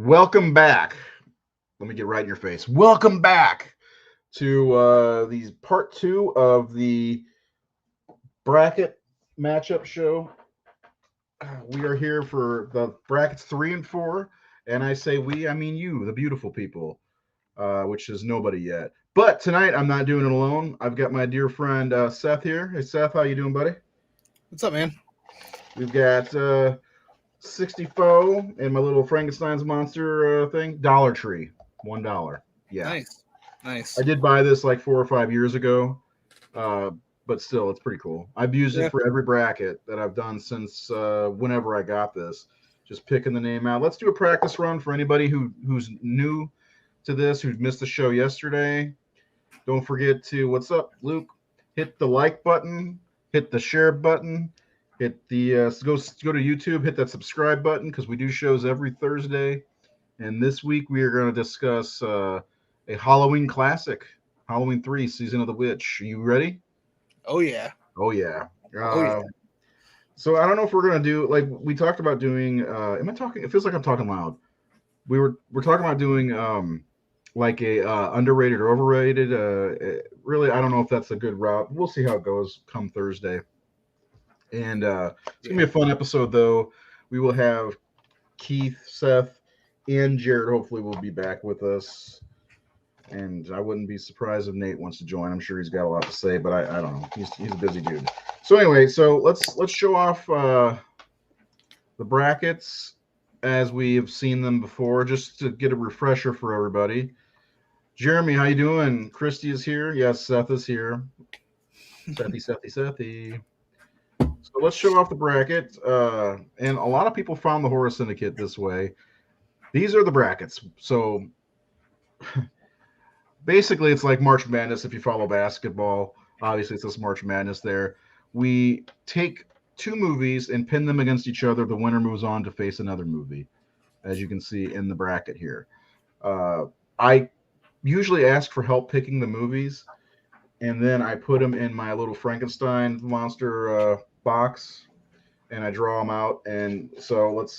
Welcome back. Let me get right in your face. Welcome back to these part two of the bracket matchup show. We are here for the brackets 3 and 4, and I say we, I mean you, the beautiful people, which is nobody yet. But tonight I'm not doing it alone. I've got my dear friend Seth here. Hey Seth, how you doing, buddy? What's up, man? We've got 60 foe and my little Frankenstein's monster thing. Dollar Tree, $1. Yeah, Nice. I did buy this like 4 or 5 years ago, uh, but still, it's pretty cool. I've used it Yeah. for every bracket that I've done since whenever I got this. Just picking the name out. Let's do a practice run for anybody who's new to this, who missed the show yesterday. Don't forget to, what's up, Luke? Hit the like button, hit the share button, hit the go to YouTube, hit that subscribe button because we do shows every Thursday. And this week we are going to discuss a Halloween classic, Halloween 3, Season of the Witch. Are you ready? Oh yeah. Oh yeah. Oh yeah. So I don't know if we're going to do, like we talked about doing. Am I talking? It feels like I'm talking loud. We're talking about doing like a underrated or overrated. Really, I don't know if that's a good route. We'll see how it goes come Thursday. And it's gonna be a fun episode, though. We will have Keith, Seth, and Jared. Hopefully, will be back with us. And I wouldn't be surprised if Nate wants to join. I'm sure he's got a lot to say, but I don't know. He's a busy dude. So anyway, so let's show off the brackets as we have seen them before, just to get a refresher for everybody. Jeremy, how you doing? Christy is here. Yes, Seth is here. Sethy. So let's show off the bracket. And a lot of people found the Horror Syndicate this way. These are the brackets. So basically, it's like March Madness if you follow basketball. Obviously, it's this March Madness there. We take two movies and pin them against each other. The winner moves on to face another movie, as you can see in the bracket here. I usually ask for help picking the movies, and then I put them in my little Frankenstein monster box, and I draw them out. And so let's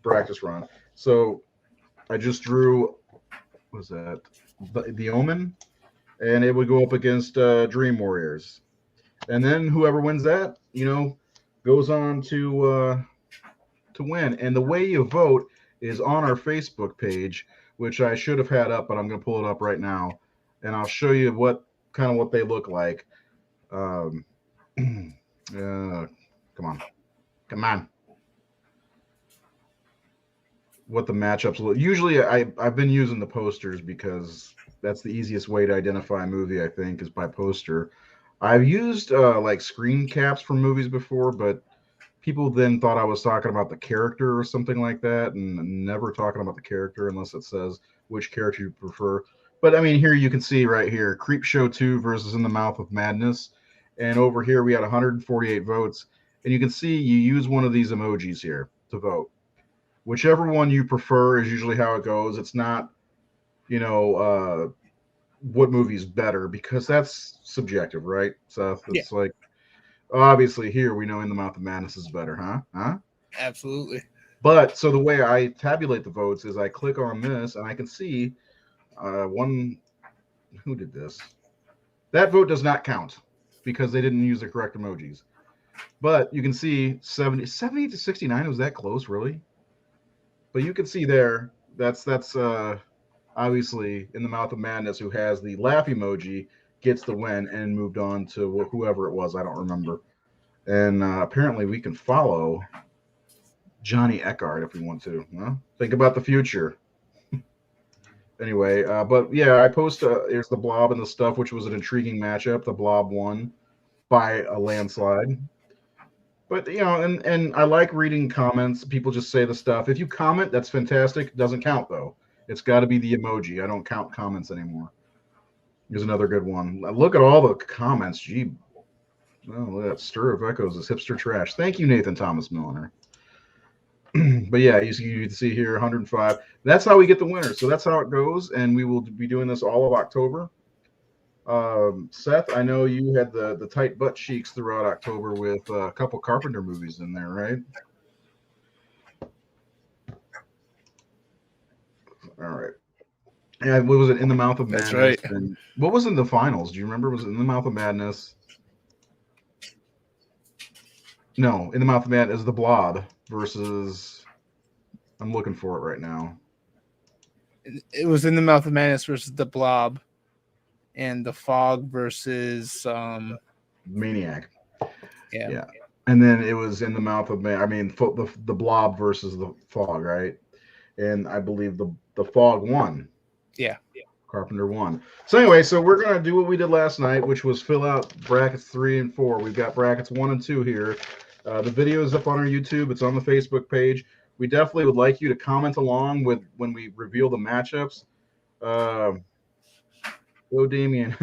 practice run. So I just drew, what was that? The Omen, and it would go up against Dream Warriors, and then whoever wins that, goes on to win. And the way you vote is on our Facebook page, which I should have had up, but I'm going to pull it up right now, and I'll show you what they look like. Come on. What the matchups look. Usually, I've been using the posters because that's the easiest way to identify a movie, I think, is by poster. I've used like screen caps for movies before, but people then thought I was talking about the character or something like that, and never talking about the character unless it says which character you prefer. But I mean, here you can see right here, Creep Show 2 versus In the Mouth of Madness. And over here we had 148 votes. And you can see you use one of these emojis here to vote. Whichever one you prefer is usually how it goes. It's not, what movie is better, because that's subjective, right, Seth? It's like, obviously here we know In the Mouth of Madness is better, huh? Absolutely. But so the way I tabulate the votes is I click on this and I can see one. Who did this? That vote does not count because they didn't use the correct emojis. But you can see 70 to 69 was that close, really? But you can see there that's obviously In the Mouth of Madness, who has the laugh emoji, gets the win and moved on to whoever it was. I don't remember. And apparently we can follow Johnny Eckhart if we want to. Well, think about the future. Anyway, but yeah, I post here's the Blob and the stuff, which was an intriguing matchup. The Blob won by a landslide. But and I like reading comments. People just say the stuff. If you comment, that's fantastic. Doesn't count though. It's got to be the emoji. I don't count comments anymore. Here's another good one. Look at all the comments. Gee, look at that stir of echoes. This hipster trash. Thank you, Nathan Thomas Milliner. But yeah, you can see here 105. That's how we get the winner. So that's how it goes, and we will be doing this all of October. Seth, I know you had the tight butt cheeks throughout October with a couple Carpenter movies in there, right? All right. Yeah, what was it? In the Mouth of That's Madness. right. And what was in the finals? Do you remember? Was it In the Mouth of Madness? No, In the Mouth of Madness is the Blob versus. I'm looking for it right now. It was In the Mouth of Madness versus the Blob, and the Fog versus Maniac. yeah. Yeah. And then it was In the Mouth of Man. I mean, the Blob versus the Fog, right? And I believe the Fog won. Yeah. Carpenter won. So anyway, so we're gonna do what we did last night, which was fill out brackets 3 and 4. We've got brackets 1 and 2 here. The video is up on our YouTube. It's on the Facebook page. We definitely would like you to comment along with when we reveal the matchups. Oh, Damien,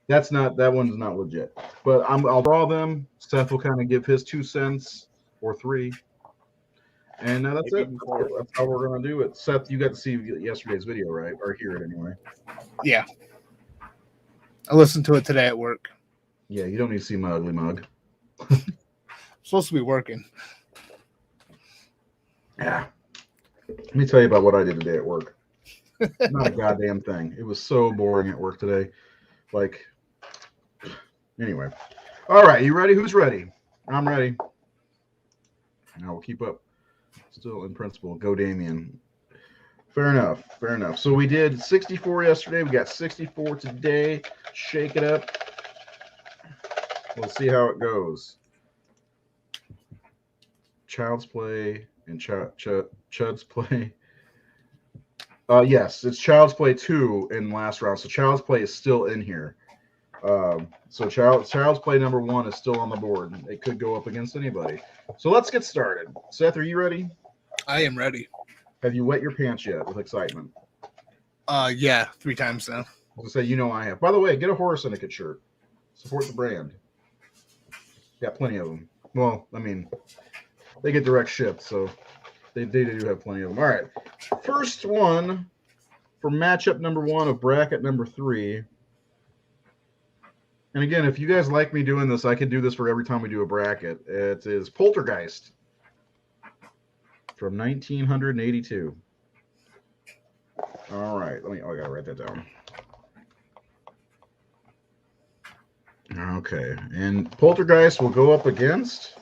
that one's not legit. But I'll draw them. Seth will kind of give his 2 cents or 3. And that's it. That's how we're going to do it. Seth, you got to see yesterday's video, right? Or hear it anyway. Yeah. I listened to it today at work. Yeah, you don't need to see my ugly mug. Supposed to be working. Yeah. Let me tell you about what I did today at work. Not a goddamn thing. It was so boring at work today. Like, anyway. All right, you ready? Who's ready? I'm ready. Now we'll keep up. Still in principle. Go Damien. Fair enough. Fair enough. So we did 64 yesterday. We got 64 today. Shake it up. We'll see how it goes. Child's Play and Chud's Play. Yes, it's Child's Play 2 in last round. So Child's Play is still in here. So Child's Play number 1 is still on the board. It could go up against anybody. So let's get started. Seth, are you ready? I am ready. Have you wet your pants yet with excitement? Yeah, 3 times now. I'll say, I have. By the way, get a Horror Syndicate shirt. Support the brand. Got plenty of them. Well, I mean, they get direct shipped, so they do have plenty of them. All right. First one for matchup number 1 of bracket number 3. And again, if you guys like me doing this, I could do this for every time we do a bracket. It is Poltergeist from 1982. All right. I got to write that down. Okay. And Poltergeist will go up against...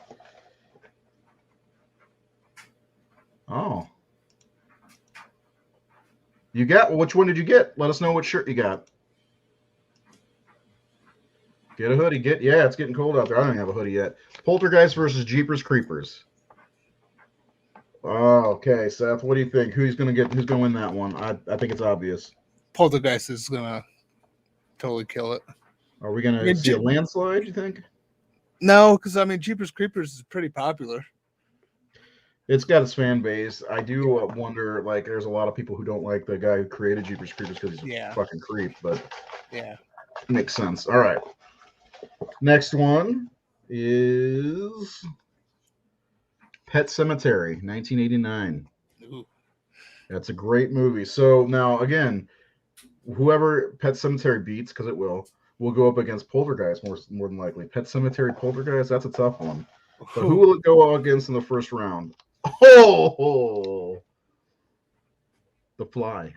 Oh. You got... Which one did you get? Let us know what shirt you got. Get a hoodie. Yeah, it's getting cold out there. I don't have a hoodie yet. Poltergeist versus Jeepers Creepers. Oh, okay, Seth. What do you think? Who's gonna win that one? I think it's obvious. Poltergeist is gonna totally kill it. Are we gonna see a landslide? You think? No, because I mean, Jeepers Creepers is pretty popular. It's got its fan base. I do wonder. Like, there's a lot of people who don't like the guy who created Jeepers Creepers because he's a fucking creep. But yeah, makes sense. All right. Next one is Pet Sematary, 1989. Ooh. That's a great movie. So now, again, whoever Pet Sematary beats, because it will go up against Poltergeist more than likely. Pet Sematary Poltergeist, that's a tough one. But who will it go against in the first round? Oh, The Fly.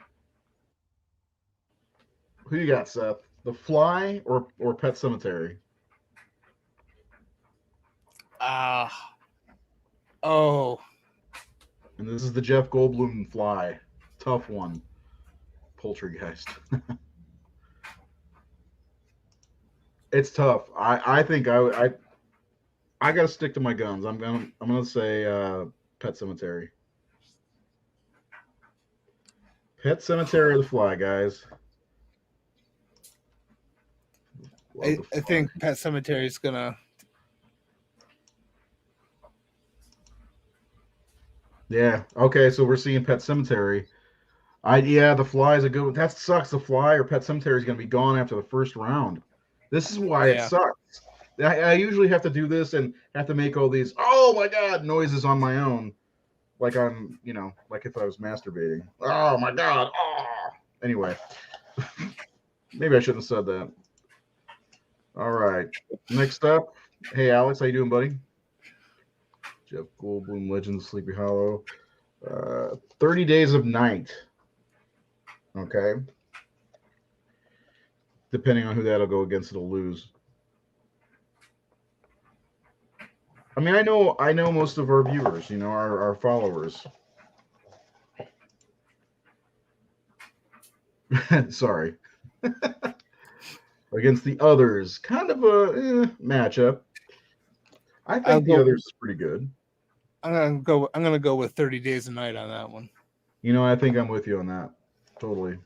Who you got, Seth? The Fly or Pet Sematary? Oh. And this is the Jeff Goldblum Fly. Tough one. Poltergeist. It's tough. I think I gotta stick to my guns. I'm gonna say Pet Sematary. Pet Sematary or The Fly, guys. I think Pet Sematary is gonna. Yeah. Okay. So we're seeing Pet Sematary. The Fly is a good one. That sucks. The Fly or Pet Sematary is going to be gone after the first round. This is why it sucks. I usually have to do this and have to make all these oh my god noises on my own, like I'm like if I was masturbating. Oh my god. Oh. Anyway, maybe I shouldn't have said that. All right. Next up, hey Alex, how you doing, buddy? Jeff Goldblum, Legends of Sleepy Hollow. 30 Days of Night. Okay. Depending on who that'll go against, it'll lose. I mean, I know most of our viewers, our followers. Sorry. Against the others, kind of a matchup. I think the others is pretty good. I'm gonna go with 30 Days a Night on that one. I think I'm with you on that. Totally.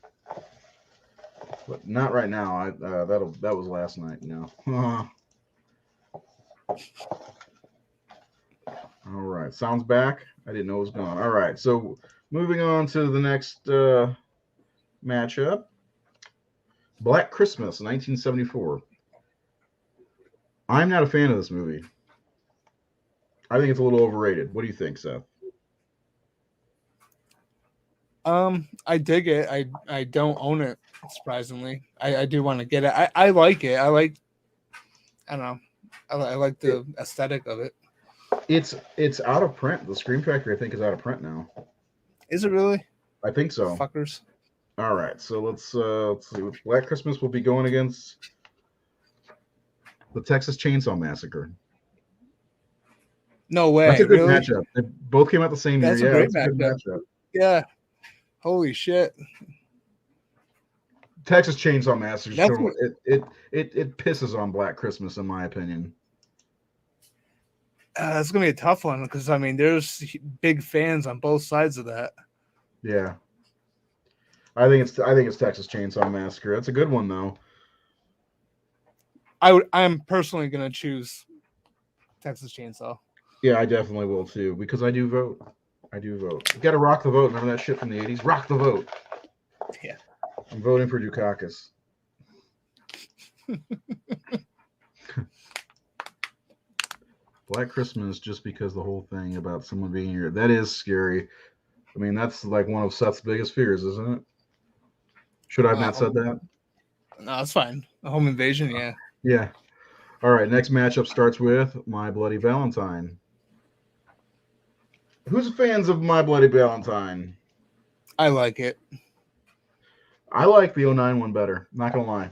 But not right now. That was last night. All right. Sounds back. I didn't know it was gone. All right. So moving on to the next matchup. Black Christmas, 1974. I'm not a fan of this movie. I think it's a little overrated. What do you think, Seth? I dig it. I don't own it, surprisingly. I do want to get it. I like it. I don't know. I like the aesthetic of it. It's out of print. The Scream Factory, I think, is out of print now. Is it really? I think so. Fuckers. All right, so let's see. Black Christmas will be going against the Texas Chainsaw Massacre. No way. That's a good really? matchup. They both came out the same year. Yeah, that's a good matchup. Yeah. Holy shit. Texas Chainsaw Massacre. It pisses on Black Christmas, in my opinion. It's gonna be a tough one because I mean, there's big fans on both sides of that. Yeah. I think it's Texas Chainsaw Massacre. That's a good one though. I'm personally gonna choose Texas Chainsaw. Yeah, I definitely will too because I do vote. You got to rock the vote. Remember that shit from the 80s? Rock the vote. Yeah. I'm voting for Dukakis. Black Christmas, just because the whole thing about someone being here, that is scary. I mean, that's like one of Seth's biggest fears, isn't it? Should I have not said that? No, it's fine. A home invasion, yeah. Yeah. All right, next matchup starts with My Bloody Valentine. Who's fans of My Bloody Valentine? I like it. I like the 09 one better. Not gonna lie.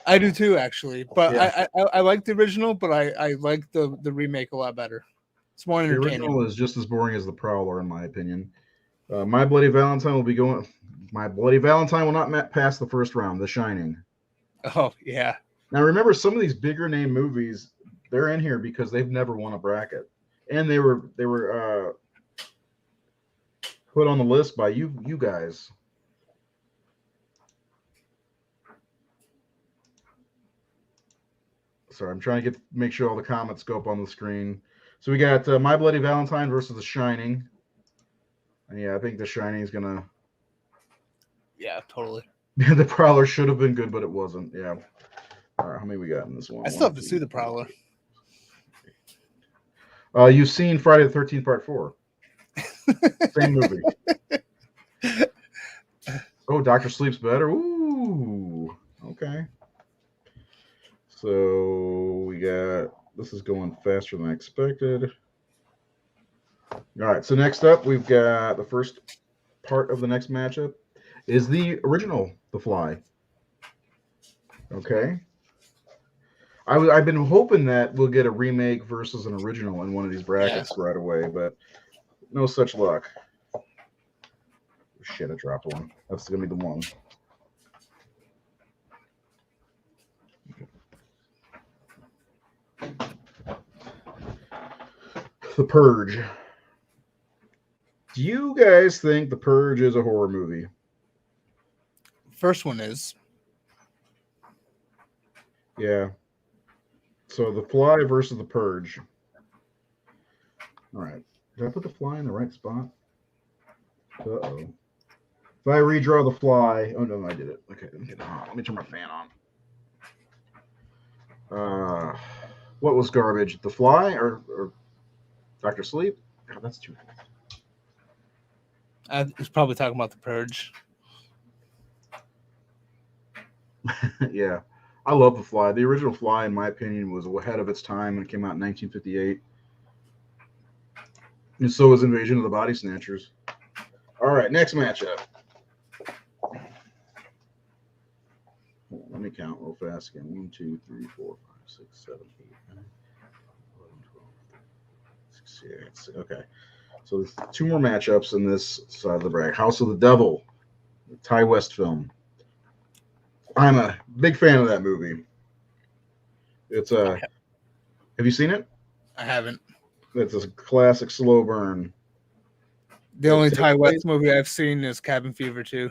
I do too, actually. But yeah. I like the original, but I like the remake a lot better. It's more entertaining. The original is just as boring as the Prowler, in my opinion. My Bloody Valentine will be going. My Bloody Valentine will not pass the first round. The Shining. Oh yeah. Now remember, some of these bigger name movies, they're in here because they've never won a bracket, and they were put on the list by you guys. Sorry, I'm trying to make sure all the comments go up on the screen. So we got My Bloody Valentine versus The Shining. And yeah, I think The Shining is gonna. Yeah, totally. The Prowler should have been good, but it wasn't. Yeah. All right, how many we got in this one? I still have to see The Prowler. You've seen Friday the 13th Part 4. Same movie. Oh, Dr. Sleep's better. Ooh. Okay. So we got, this is going faster than I expected. All right, so next up, we've got the first part of the next matchup is the original, The Fly. Okay. I've been hoping that we'll get a remake versus an original in one of these brackets right away, but no such luck. Shit, I dropped one. That's going to be the one. The Purge. Do you guys think The Purge is a horror movie? First one is. Yeah. So The Fly versus The Purge. All right. Did I put The Fly in the right spot? Uh-oh. If I redraw The Fly... Oh, no, I did it. Okay, let me turn my fan on. What was garbage? The Fly or Dr. Sleep? God, that's too fast. I was probably talking about The Purge. Yeah. I love The Fly. The original Fly, in my opinion, was ahead of its time when it came out in 1958. And so was Invasion of the Body Snatchers. All right, next matchup. Let me count real fast again. 1, 2, 3, 4, 5, 6, 7, 8, 9, 11, 12, 16. Okay. So there's 2 more matchups in this side of the bracket. House of the Devil, the Ty West film. I'm a big fan of that movie. It's a. Have you seen it? I haven't. It's a classic slow burn. The only Ty West movie I've seen is Cabin Fever 2.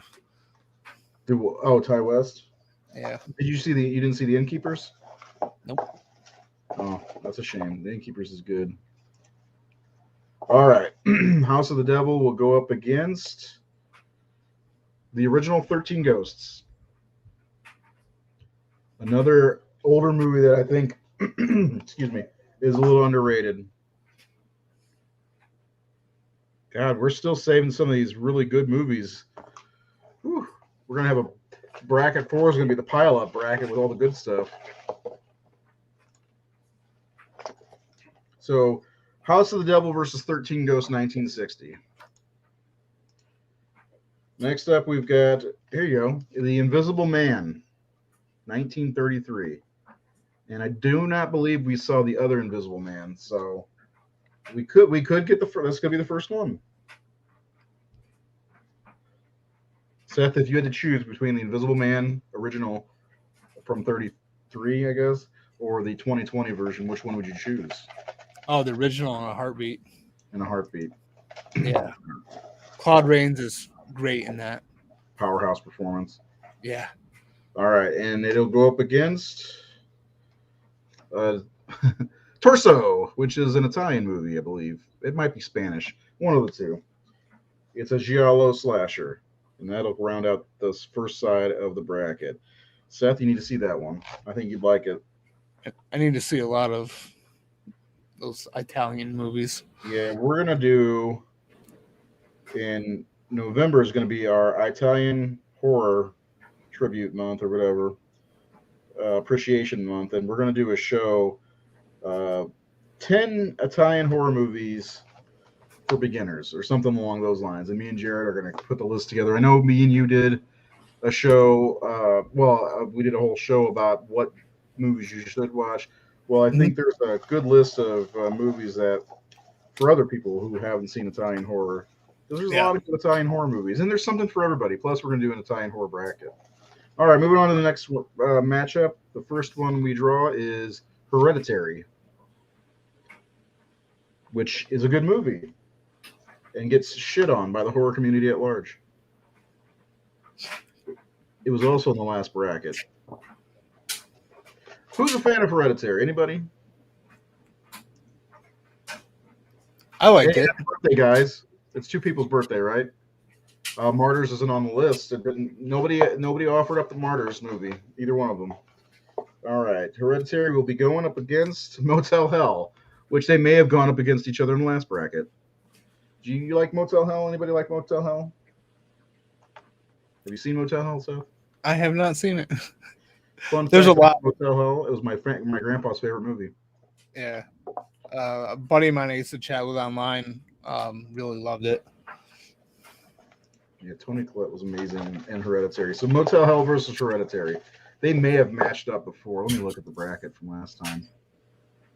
Oh, Ty West. Yeah. Did you see the? You didn't see the Innkeepers? Nope. Oh, that's a shame. The Innkeepers is good. All right, House of the Devil will go up against the original 13 Ghosts. Another older movie that I think, excuse me, is a little underrated. God, we're still saving some of these really good movies. Whew. We're going to have a bracket 4 is going to be the pile-up bracket with all the good stuff. So, House of the Devil versus 13 Ghosts, 1960. Next up, we've got, here you go, The Invisible Man, 1933. And I do not believe we saw the other Invisible Man, so we could get the first. This could be the first one. Seth, if you had to choose between the Invisible Man original from 33, I guess, or the 2020 version, which one would you choose? Oh, the original in a heartbeat. In a heartbeat. Yeah. Claude Rains is great in that. Powerhouse performance. Yeah. All right, and it'll go up against Torso, which is an Italian movie, I believe. It might be Spanish. One of the two. It's a giallo slasher, and that'll round out this first side of the bracket. Seth, you need to see that one. I think you'd like it. I need to see a lot of those Italian movies. Yeah, we're going to do, in November is going to be our Italian horror tribute month or whatever, appreciation month, and we're going to do a show, 10 Italian horror movies for beginners or something along those lines. And me and Jared are going to put the list together. I know me and you did a show. We did a whole show about what movies you should watch. Well, I think there's a good list of movies that for other people who haven't seen Italian horror, because there's a lot of good Italian horror movies, and there's something for everybody. Plus, we're going to do an Italian horror bracket. All right, moving on to the next matchup. The first one we draw is Hereditary, which is a good movie and gets shit on by the horror community at large. It was also in the last bracket. Who's a fan of Hereditary? Anybody? I liked it. Birthday, guys. It's 2 people's birthday, right? Martyrs isn't on the list. Nobody offered up the Martyrs movie. Either one of them. All right. Hereditary will be going up against Motel Hell, which they may have gone up against each other in the last bracket. Do you like Motel Hell? Anybody like Motel Hell? Have you seen Motel Hell, Seth? I have not seen it. Fun There's a lot. Motel Hell. It was my grandpa's favorite movie. Yeah. A buddy of mine I used to chat with online really loved it. Yeah, Tony Collette was amazing in Hereditary. So Motel Hell versus Hereditary. They may have matched up before. Let me look at the bracket from last time.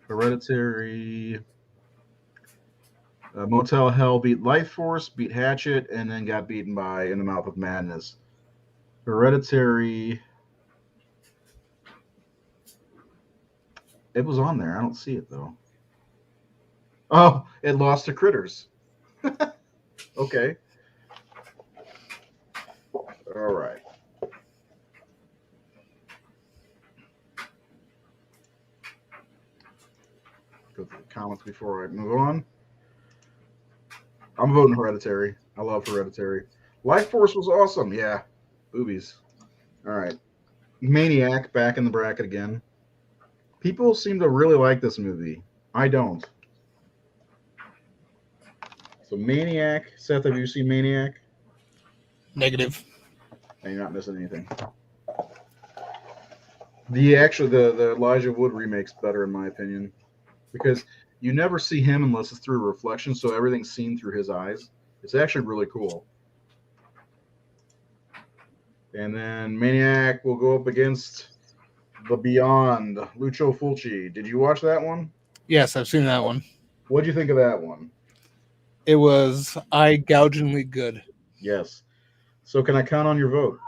Hereditary. Motel Hell beat Life Force, beat Hatchet, and then got beaten by In the Mouth of Madness. Hereditary. It was on there. I don't see it, though. Oh, it lost to Critters. Okay. All right. Go through the comments before I move on. I'm voting Hereditary. I love Hereditary. Life Force was awesome. Yeah. Boobies. All right. Maniac back in the bracket again. People seem to really like this movie. I don't. So Maniac. Seth, have you seen Maniac? Negative. And you're not missing anything. The Elijah Wood remake's better in my opinion, because you never see him unless it's through a reflection, so everything's seen through his eyes. It's actually really cool. And then Maniac will go up against The Beyond, Lucio Fulci. Did you watch that one? Yes, I've seen that one. What'd you think of that one? It was eye-gougingly good. Yes. So can I count on your vote?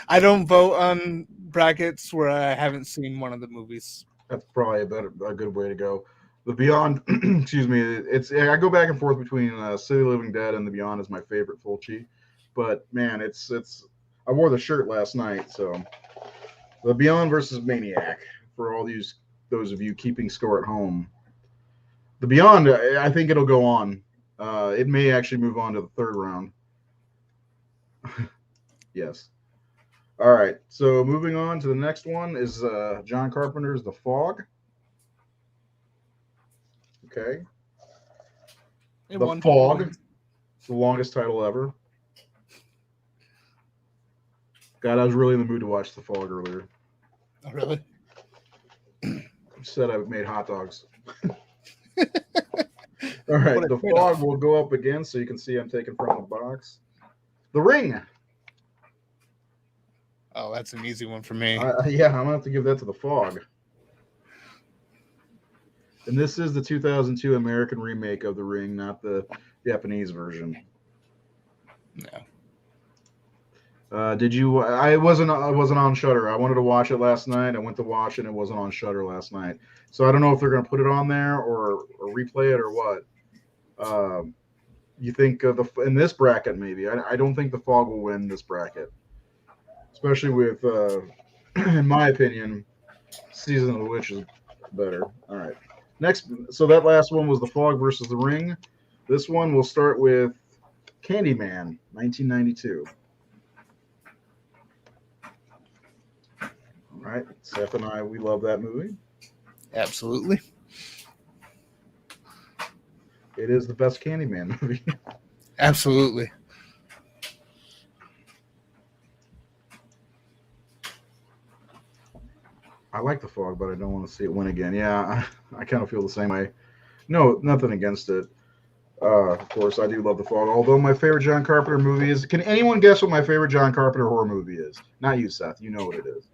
I don't vote on brackets where I haven't seen one of the movies. That's probably a good way to go. The Beyond, excuse me, I go back and forth between City of the Living Dead and The Beyond is my favorite Fulci, but man, it's I wore the shirt last night, so The Beyond versus Maniac for all those of you keeping score at home. The Beyond, I think it'll go on. It may actually move on to the third round. Yes. All right. So moving on to the next one is John Carpenter's The Fog. Okay. The Fog. It's the longest title ever. God, I was really in the mood to watch The Fog earlier. Oh, really? Said I made hot dogs. All right. The Fog will go up again, so you can see I'm taking from the box. The Ring. Oh, that's an easy one for me. Yeah, I'm going to have to give that to The Fog. And this is the 2002 American remake of The Ring, not the Japanese version. No. Did you? I wasn't on Shudder. I wanted to watch it last night. I went to watch it, and it wasn't on Shudder last night. So I don't know if they're going to put it on there or replay it or what. You think in this bracket maybe? I don't think The Fog will win this bracket, especially with, in my opinion, Season of the Witch is better. All right. Next, so that last one was The Fog versus The Ring. This one will start with Candyman, 1992. All right, Seth and I, we love that movie. Absolutely. It is the best Candyman movie. Absolutely. I like The Fog, but I don't want to see it win again. Yeah, I kind of feel the same way. No, nothing against it. Of course, I do love The Fog. Although my favorite John Carpenter movie is, can anyone guess what my favorite John Carpenter horror movie is? Not you, Seth. You know what it is.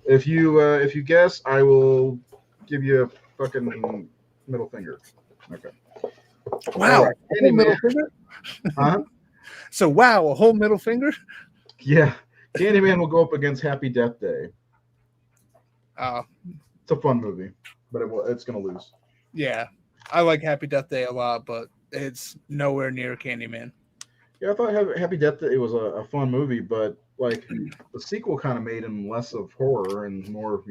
If you guess, I will give you a fucking middle finger. Okay. Wow. Right. A whole middle finger? Huh? So wow, a whole middle finger? Yeah. Candyman will go up against Happy Death Day. It's a fun movie, but it's going to lose. Yeah. I like Happy Death Day a lot, but it's nowhere near Candyman. Yeah, I thought Happy Death Day was a fun movie, but like the sequel kind of made him less of horror and more,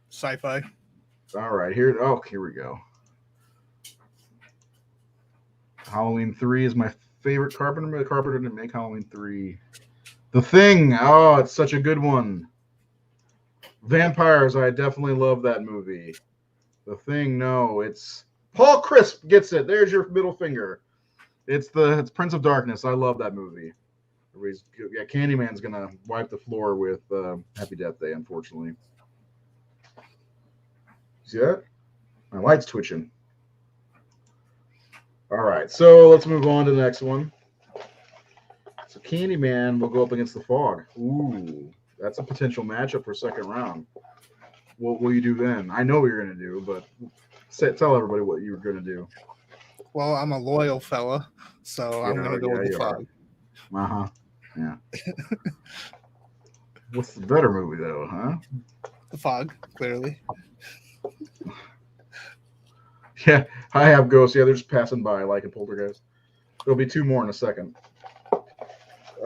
sci-fi. All right, here we go. Halloween 3 is my favorite Carpenter. Carpenter didn't make Halloween 3. The Thing. Oh, it's such a good one. Vampires. I definitely love that movie. The Thing. No, it's Paul Crisp gets it. There's your middle finger. It's Prince of Darkness. I love that movie. Yeah, Candyman's gonna wipe the floor with Happy Death Day, unfortunately. See that? My light's twitching. All right, so let's move on to the next one. So Candyman will go up against The Fog. Ooh, that's a potential matchup for second round. What will you do then? I know what you're gonna do, but tell everybody what you're gonna do. Well, I'm a loyal fella, so I'm gonna go with The Fog. Uh-huh. Yeah. What's the better movie though, huh? The Fog, clearly. Yeah, I have ghosts. Yeah, they're just passing by like in Poltergeist. There'll be two more in a second.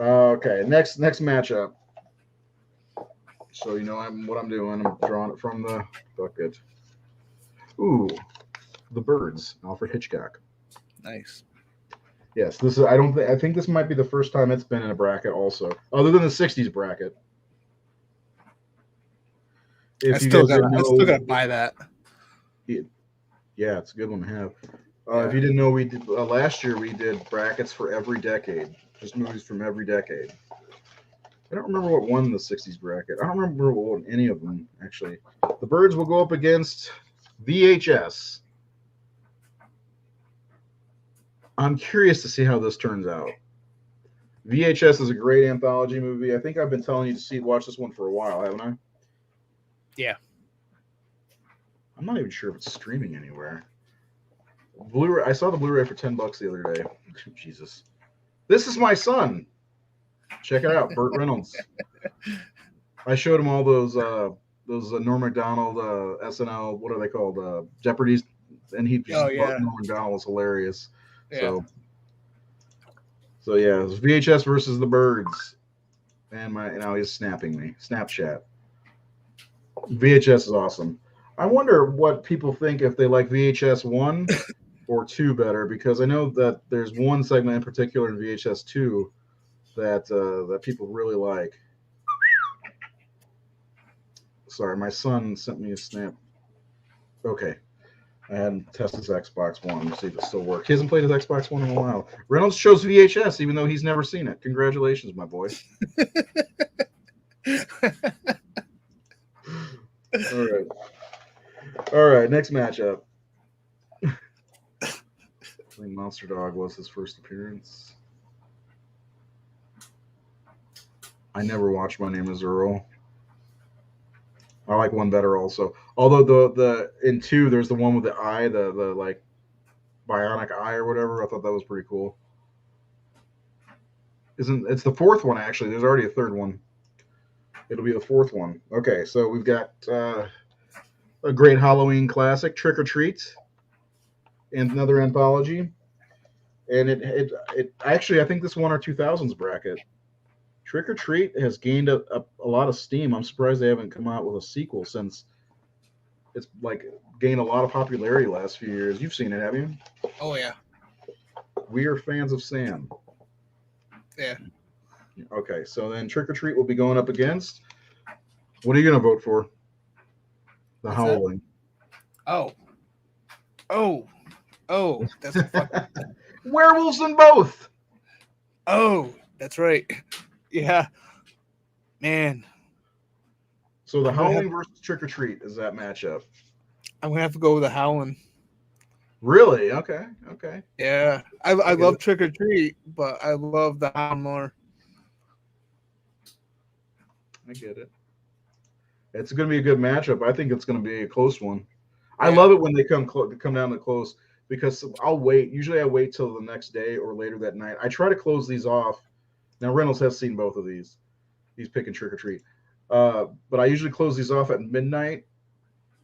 Okay, next matchup. So what I'm doing. I'm drawing it from the bucket. Ooh, The Birds, Alfred Hitchcock. Nice. Yes, this is. I think this might be the first time it's been in a bracket, also, other than the '60s bracket. I still gotta buy that. Yeah, it's a good one to have. If you didn't know, we did last year. We did brackets for every decade, just movies from every decade. I don't remember what won the '60s bracket. I don't remember what won any of them actually. The Birds will go up against VHS. I'm curious to see how this turns out. VHS is a great anthology movie. I think I've been telling you to watch this one for a while, haven't I? Yeah. I'm not even sure if it's streaming anywhere. Blu-ray. I saw the Blu-ray for $10 the other day. Jesus, This Is My Son. Check it out, Burt Reynolds. I showed him all those Norm Macdonald SNL. What are they called? Jeopardy's, and he just thought Norm Macdonald was hilarious. Yeah. So yeah, it was VHS versus the Birds, and now he's snapping me. Snapchat. VHS is awesome. I wonder what people think if they like VHS 1 or 2 better, because I know that there's one segment in particular in VHS 2 that people really like. Sorry, my son sent me a snap. Okay. I hadn't tested his Xbox One to see if it still works. He hasn't played his Xbox One in a while. Reynolds chose VHS, even though he's never seen it. Congratulations, my boy. All right, next matchup. I think Monster Dog was his first appearance. I never watched My Name is Earl. I like one better also. Although the in 2 there's the one with the eye, the like bionic eye or whatever. I thought that was pretty cool. It's the 4th one actually. There's already a 3rd one. It'll be the 4th one. Okay, so we've got a great Halloween classic, Trick or Treat, and another anthology. And it actually, I think this won our 2000s bracket. Trick or Treat has gained a lot of steam. I'm surprised they haven't come out with a sequel, since it's like gained a lot of popularity the last few years. You've seen it, have you? Oh yeah. We are fans of Sam. Yeah. Okay, so then Trick or Treat will be going up against. What are you going to vote for? The Howling. Oh, that's a fucking... Werewolves in both. Oh, that's right. Yeah, man. So the Howling versus Trick or Treat is that matchup. I'm gonna have to go with the Howling. Really? Okay. Yeah, I love Trick or Treat, but I love the Howling more. I get it. It's going to be a good matchup. I think it's going to be a close one. Yeah. I love it when they come down to close, because I'll wait. Usually I wait till the next day or later that night. I try to close these off. Now, Reynolds has seen both of these. He's picking Trick or Treat. But I usually close these off at midnight.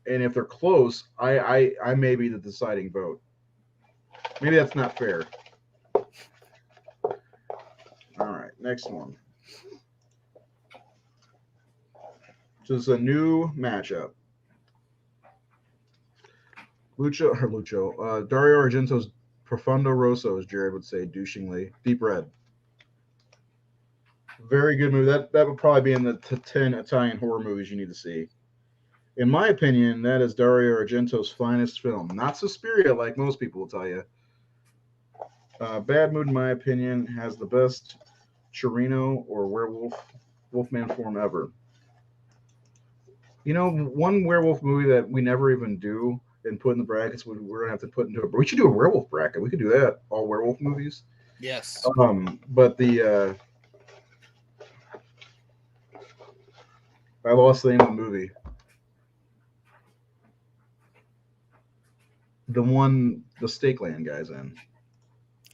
And if they're close, I may be the deciding vote. Maybe that's not fair. All right, next one. This is a new matchup. Dario Argento's Profondo Rosso, as Jared would say, douchingly. Deep Red. Very good movie. That would probably be in the 10 Italian horror movies you need to see. In my opinion, that is Dario Argento's finest film. Not Suspiria, like most people will tell you. Bad Mood, in my opinion, has the best Chirino or Wolfman form ever. You know, one werewolf movie that we never even do and put in the brackets, we're gonna have to put into we should do a werewolf bracket. We could do that, all werewolf movies. Yes. But the I lost the name of the movie. The one the Stakeland guy's in.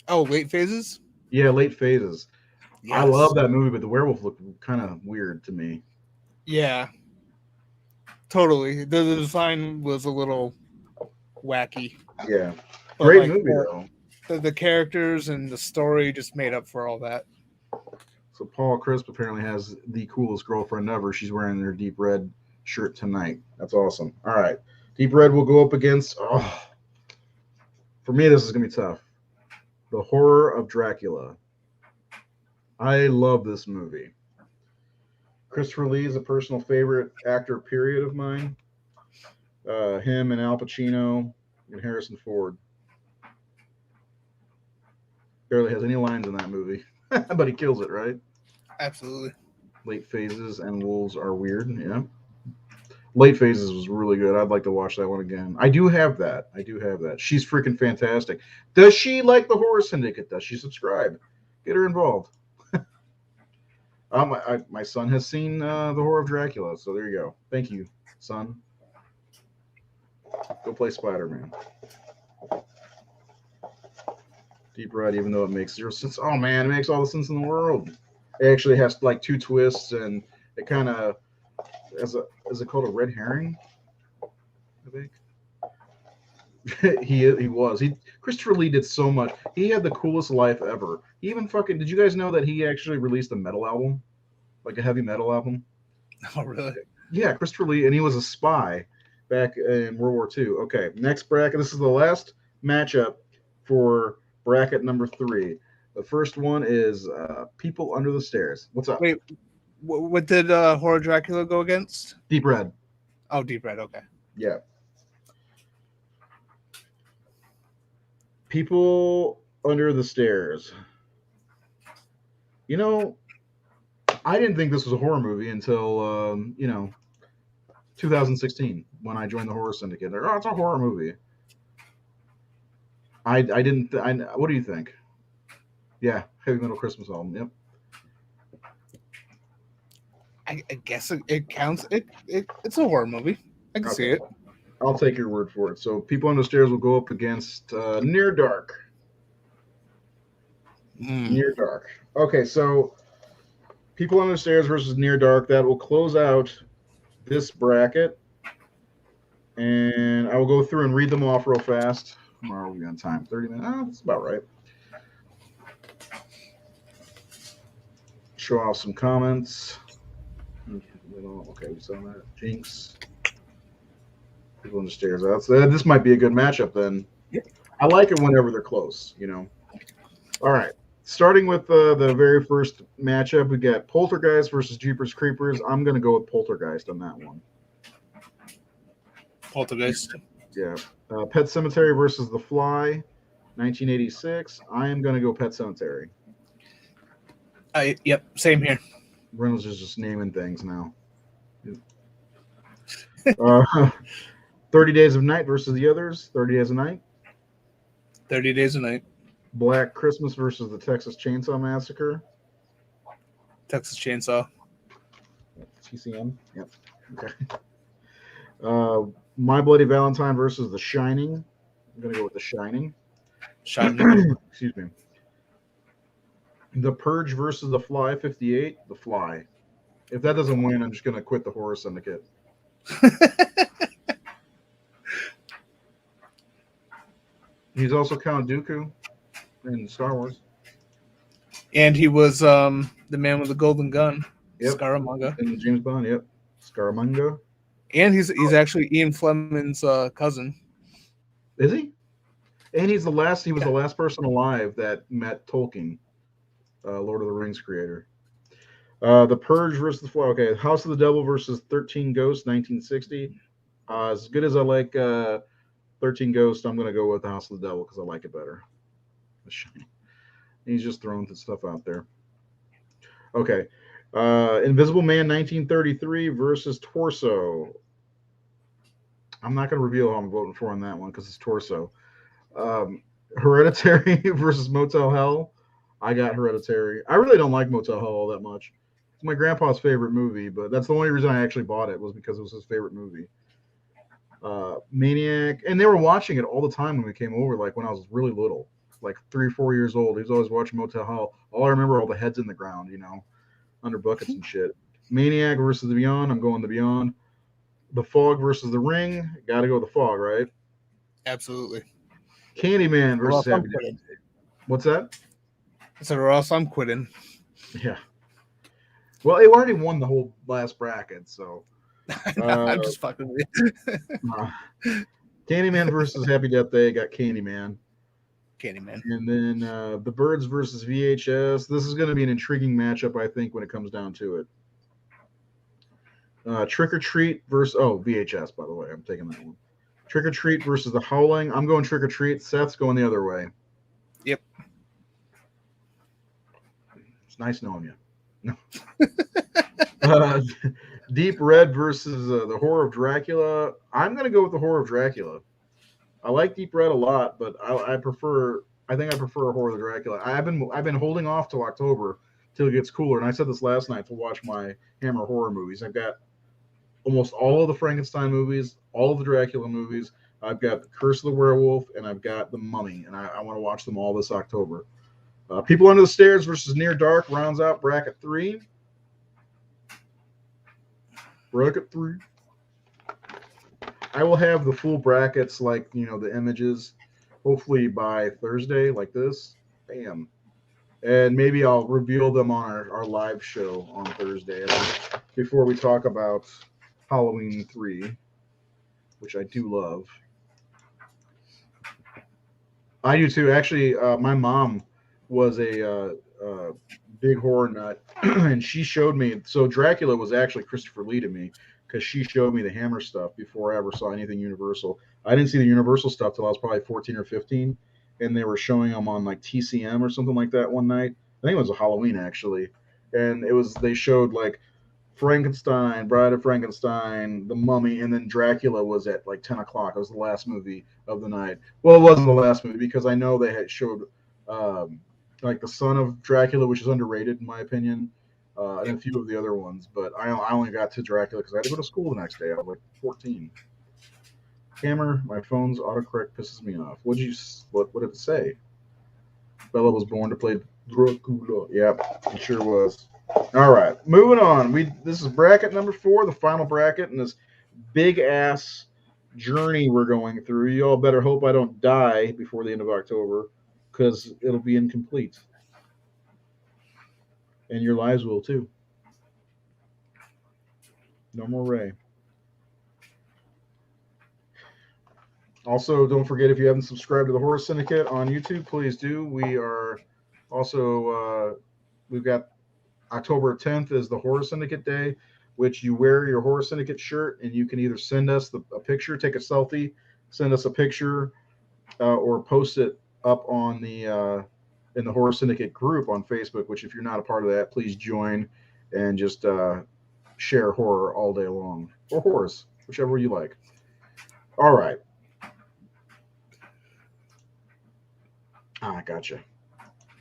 Oh, Late Phases? Yeah, Late Phases. Yes. I love that movie, but the werewolf looked kind of weird to me. Yeah. Totally. The design was a little wacky. Yeah. But great movie, though. The characters and the story just made up for all that. So Paul Crisp apparently has the coolest girlfriend ever. She's wearing their Deep Red shirt tonight. That's awesome. All right. Deep Red will go up against... Oh, for me, this is going to be tough. The Horror of Dracula. I love this movie. Christopher Lee is a personal favorite actor, period, of mine. Him and Al Pacino and Harrison Ford. Barely has any lines in that movie, but he kills it, right? Absolutely. Late Phases and Wolves Are Weird, yeah. Late Phases was really good. I'd like to watch that one again. I do have that. She's freaking fantastic. Does she like the Horror Syndicate? Does she subscribe? Get her involved. My son has seen the Horror of Dracula, so there you go. Thank you, son. Go play Spider-Man. Deep Red, even though it makes zero sense. Oh man, it makes all the sense in the world. It actually has like two twists, and it kind of is it called a red herring? I think he Christopher Lee did so much. He had the coolest life ever. He even fucking did you guys know that he actually released a metal album, like a heavy metal album? Oh, really? Yeah, Christopher Lee, and he was a spy back in World War II. Okay, next bracket. This is the last matchup for bracket number 3. The first one is People Under the Stairs. What's up? Wait, what did Horror Dracula go against? Deep Red. Oh, Deep Red. Okay. Yeah. People Under the Stairs. You know, I didn't think this was a horror movie until 2016 when I joined the horror syndicate. They're, oh, it's a horror movie. I didn't. What do you think? Yeah, heavy metal Christmas album. Yep. I guess it counts. It's a horror movie. I can see it. I'll take your word for it. So, People Under the Stairs will go up against Near Dark. Near Dark. Okay, so People Under the Stairs versus Near Dark. That will close out this bracket, and I will go through and read them off real fast. How are we on time? 30 minutes. That's about right. Show off some comments. Okay, we saw that. Jinx. People on the stairs. This might be a good matchup then. Yep. I like it whenever they're close, All right. Starting with the very first matchup, we got Poltergeist versus Jeepers Creepers. I'm going to go with Poltergeist on that one. Poltergeist. Yeah. Pet Sematary versus The Fly, 1986. I am going to go Pet Sematary. Yep, same here. Reynolds is just naming things now. 30 Days of Night versus the others. 30 Days of Night. 30 Days of Night. Black Christmas versus the Texas Chainsaw Massacre. Texas Chainsaw. TCM. Yep. Okay. My Bloody Valentine versus The Shining. I'm going to go with The Shining. Shining. Excuse me. The Purge versus The Fly, 58. The Fly. If that doesn't win, I'm just going to quit the horror syndicate. He's also Count Dooku in Star Wars. And he was the man with the golden gun. Yep. Scaramanga. In James Bond, yep. Scaramanga. And he's actually Ian Fleming's cousin. Is he? And he was the last person alive that met Tolkien, Lord of the Rings creator. The Purge versus the Fly. Okay, House of the Devil versus 13 Ghosts, 1960. As good as I like 13 Ghosts, I'm going to go with the House of the Devil because I like it better. He's just throwing stuff out there. Okay. Invisible Man 1933 versus Torso. I'm not going to reveal who I'm voting for on that one because it's Torso. Hereditary versus Motel Hell. I got Hereditary. I really don't like Motel Hell all that much. It's my grandpa's favorite movie, but that's the only reason I actually bought it was because it was his favorite movie. Maniac. And they were watching it all the time when we came over, like when I was really little, like 3 or 4 years old. He was always watching Motel Hell. All I remember are all the heads in the ground, under buckets and shit. Maniac versus The Beyond. I'm going The Beyond. The Fog versus The Ring. Got to go with The Fog, right? Absolutely. Candyman versus Happy Death Day. What's that? I said, or else I'm quitting. Yeah. Well, it already won the whole last bracket, so. I'm just fucking with you. Candyman versus Happy Death Day. Got Candyman. Candyman. And then The Birds versus VHS. This is going to be an intriguing matchup, I think, when it comes down to it. Trick or Treat versus VHS, by the way. I'm taking that one. Trick or Treat versus The Howling. I'm going Trick or Treat. Seth's going the other way. Yep. It's nice knowing you. No. Deep Red versus The Horror of Dracula. I'm going to go with The Horror of Dracula. I like Deep Red a lot, but I think I prefer Horror of Dracula. I've been holding off till October till it gets cooler. And I said this last night to watch my Hammer horror movies. I've got almost all of the Frankenstein movies, all of the Dracula movies. I've got Curse of the Werewolf, and I've got The Mummy, and I want to watch them all this October. People Under the Stairs versus Near Dark rounds out bracket 3. Bracket 3. I will have the full brackets, like, the images, hopefully by Thursday, like this. Bam. And maybe I'll reveal them on our live show on Thursday before we talk about Halloween 3, which I do love. I do too. Actually, my mom was a big horror nut, and she showed me. So Dracula was actually Christopher Lee to me because she showed me the Hammer stuff before I ever saw anything Universal. I didn't see the Universal stuff till I was probably 14 or 15, and they were showing them on like TCM or something like that one night. I think it was a Halloween actually, and they showed like Frankenstein, Bride of Frankenstein, The Mummy, and then Dracula was at like 10 o'clock. It was the last movie of the night. Well, it wasn't the last movie because I know they had showed like The Son of Dracula, which is underrated in my opinion, and a few of the other ones. But I only got to Dracula because I had to go to school the next day. I was like 14. Hammer, my phone's autocorrect pisses me off. What did it say? Bella was born to play Dracula. Yep, it sure was. All right, moving on. This is bracket number 4, the final bracket, and this big ass journey we're going through. You all better hope I don't die before the end of October, because it'll be incomplete, and your lives will too. No more Ray. Also, don't forget, if you haven't subscribed to the Horror Syndicate on YouTube, please do. We are also we've got October 10th is the Horror Syndicate Day, which you wear your Horror Syndicate shirt, and you can either send us a picture, take a selfie, send us a picture, or post it up on the in the Horror Syndicate group on Facebook. Which, if you're not a part of that, please join and just share horror all day long, or horrors, whichever you like. All right. I gotcha.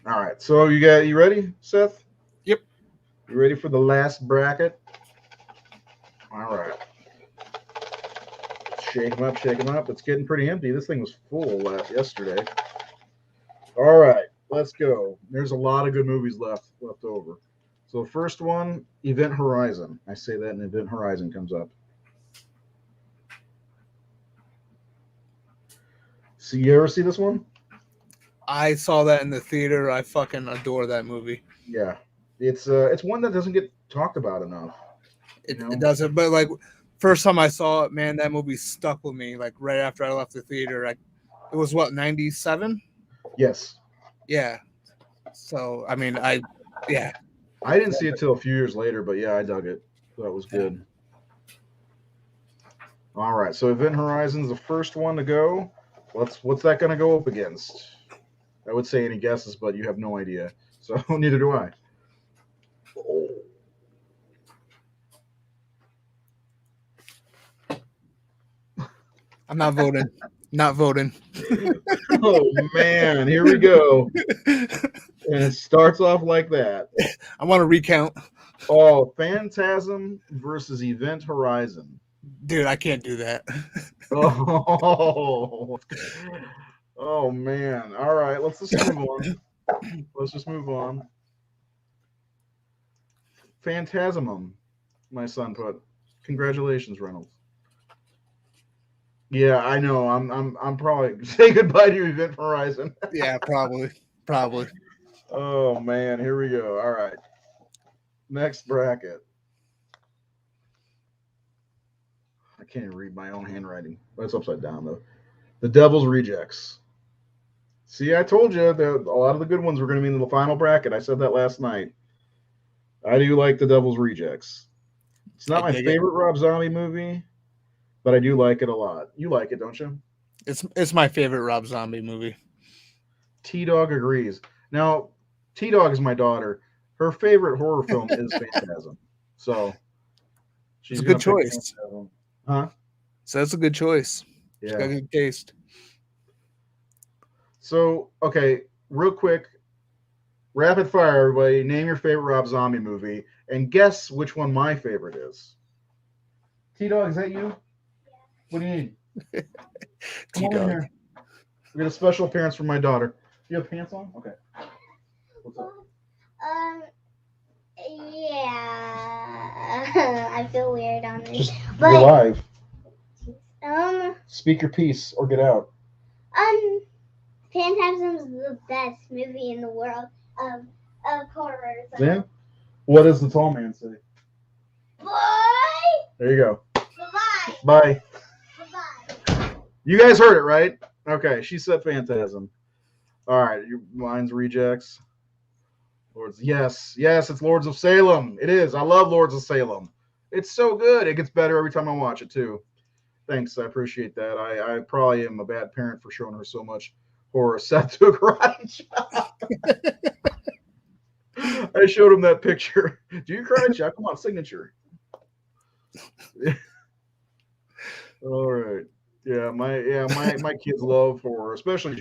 All right. So you ready, Seth? Yep. You ready for the last bracket? All right. Shake them up, shake them up. It's getting pretty empty. This thing was full yesterday. All right, let's go. There's a lot of good movies left over. So the first one, Event Horizon. I say that, and Event Horizon comes up. So you ever see this one? I saw that in the theater. I fucking adore that movie. Yeah, it's one that doesn't get talked about enough. It doesn't, but like first time I saw it, man, that movie stuck with me. Like right after I left the theater, it was what, 97? Yes. Yeah. So I mean, I didn't see it till a few years later, but yeah, I dug it. That was good. All right, so Event Horizon's the first one to go. What's that going to go up against? I would say any guesses, but you have no idea. So neither do I. I'm not voting. Not voting. Oh, man. Here we go. And it starts off like that. I want to recount. Oh, Phantasm versus Event Horizon. Dude, I can't do that. Oh, man. All right. Let's just move on. Phantasmum, my son put. Congratulations, Reynolds. Yeah, I know. I'm probably say goodbye to Event Horizon. Yeah, probably. Oh man, here we go. All right. Next bracket. I can't even read my own handwriting. Well, it's upside down though. The Devil's Rejects. See, I told you that a lot of the good ones were going to be in the final bracket. I said that last night. I do like The Devil's Rejects. It's not my favorite Rob Zombie movie, but I do like it a lot. You like it, don't you? It's my favorite Rob Zombie movie. T-Dog agrees. Now, T-Dog is my daughter. Her favorite horror film is Phantasm. So she's a good choice. Huh? So that's a good choice. Yeah. She's got good taste. So, okay, real quick. Rapid fire, everybody. Name your favorite Rob Zombie movie and guess which one my favorite is. T-Dog, is that you? What do you need? Come on in T-Dog. here. We got a special appearance from my daughter. You have pants on? Okay. What's up? Yeah. I feel weird on this. Just you're live. Um, Speak your piece or get out. Phantasm's the best movie in the world of horror. So. Yeah? What does the tall man say? Bye. There you go. Bye. Bye. Bye. You guys heard it, right? Okay, she said Phantasm. All right, your mine's rejects. Lords, yes, it's Lords of Salem. It is. I love Lords of Salem. It's so good. It gets better every time I watch it too. Thanks, I appreciate that. I probably am a bad parent for showing her so much horror. Seth took karate chop. I showed him that picture. Do you karate chop? Come on, signature. All right. Yeah, my kids love horror, especially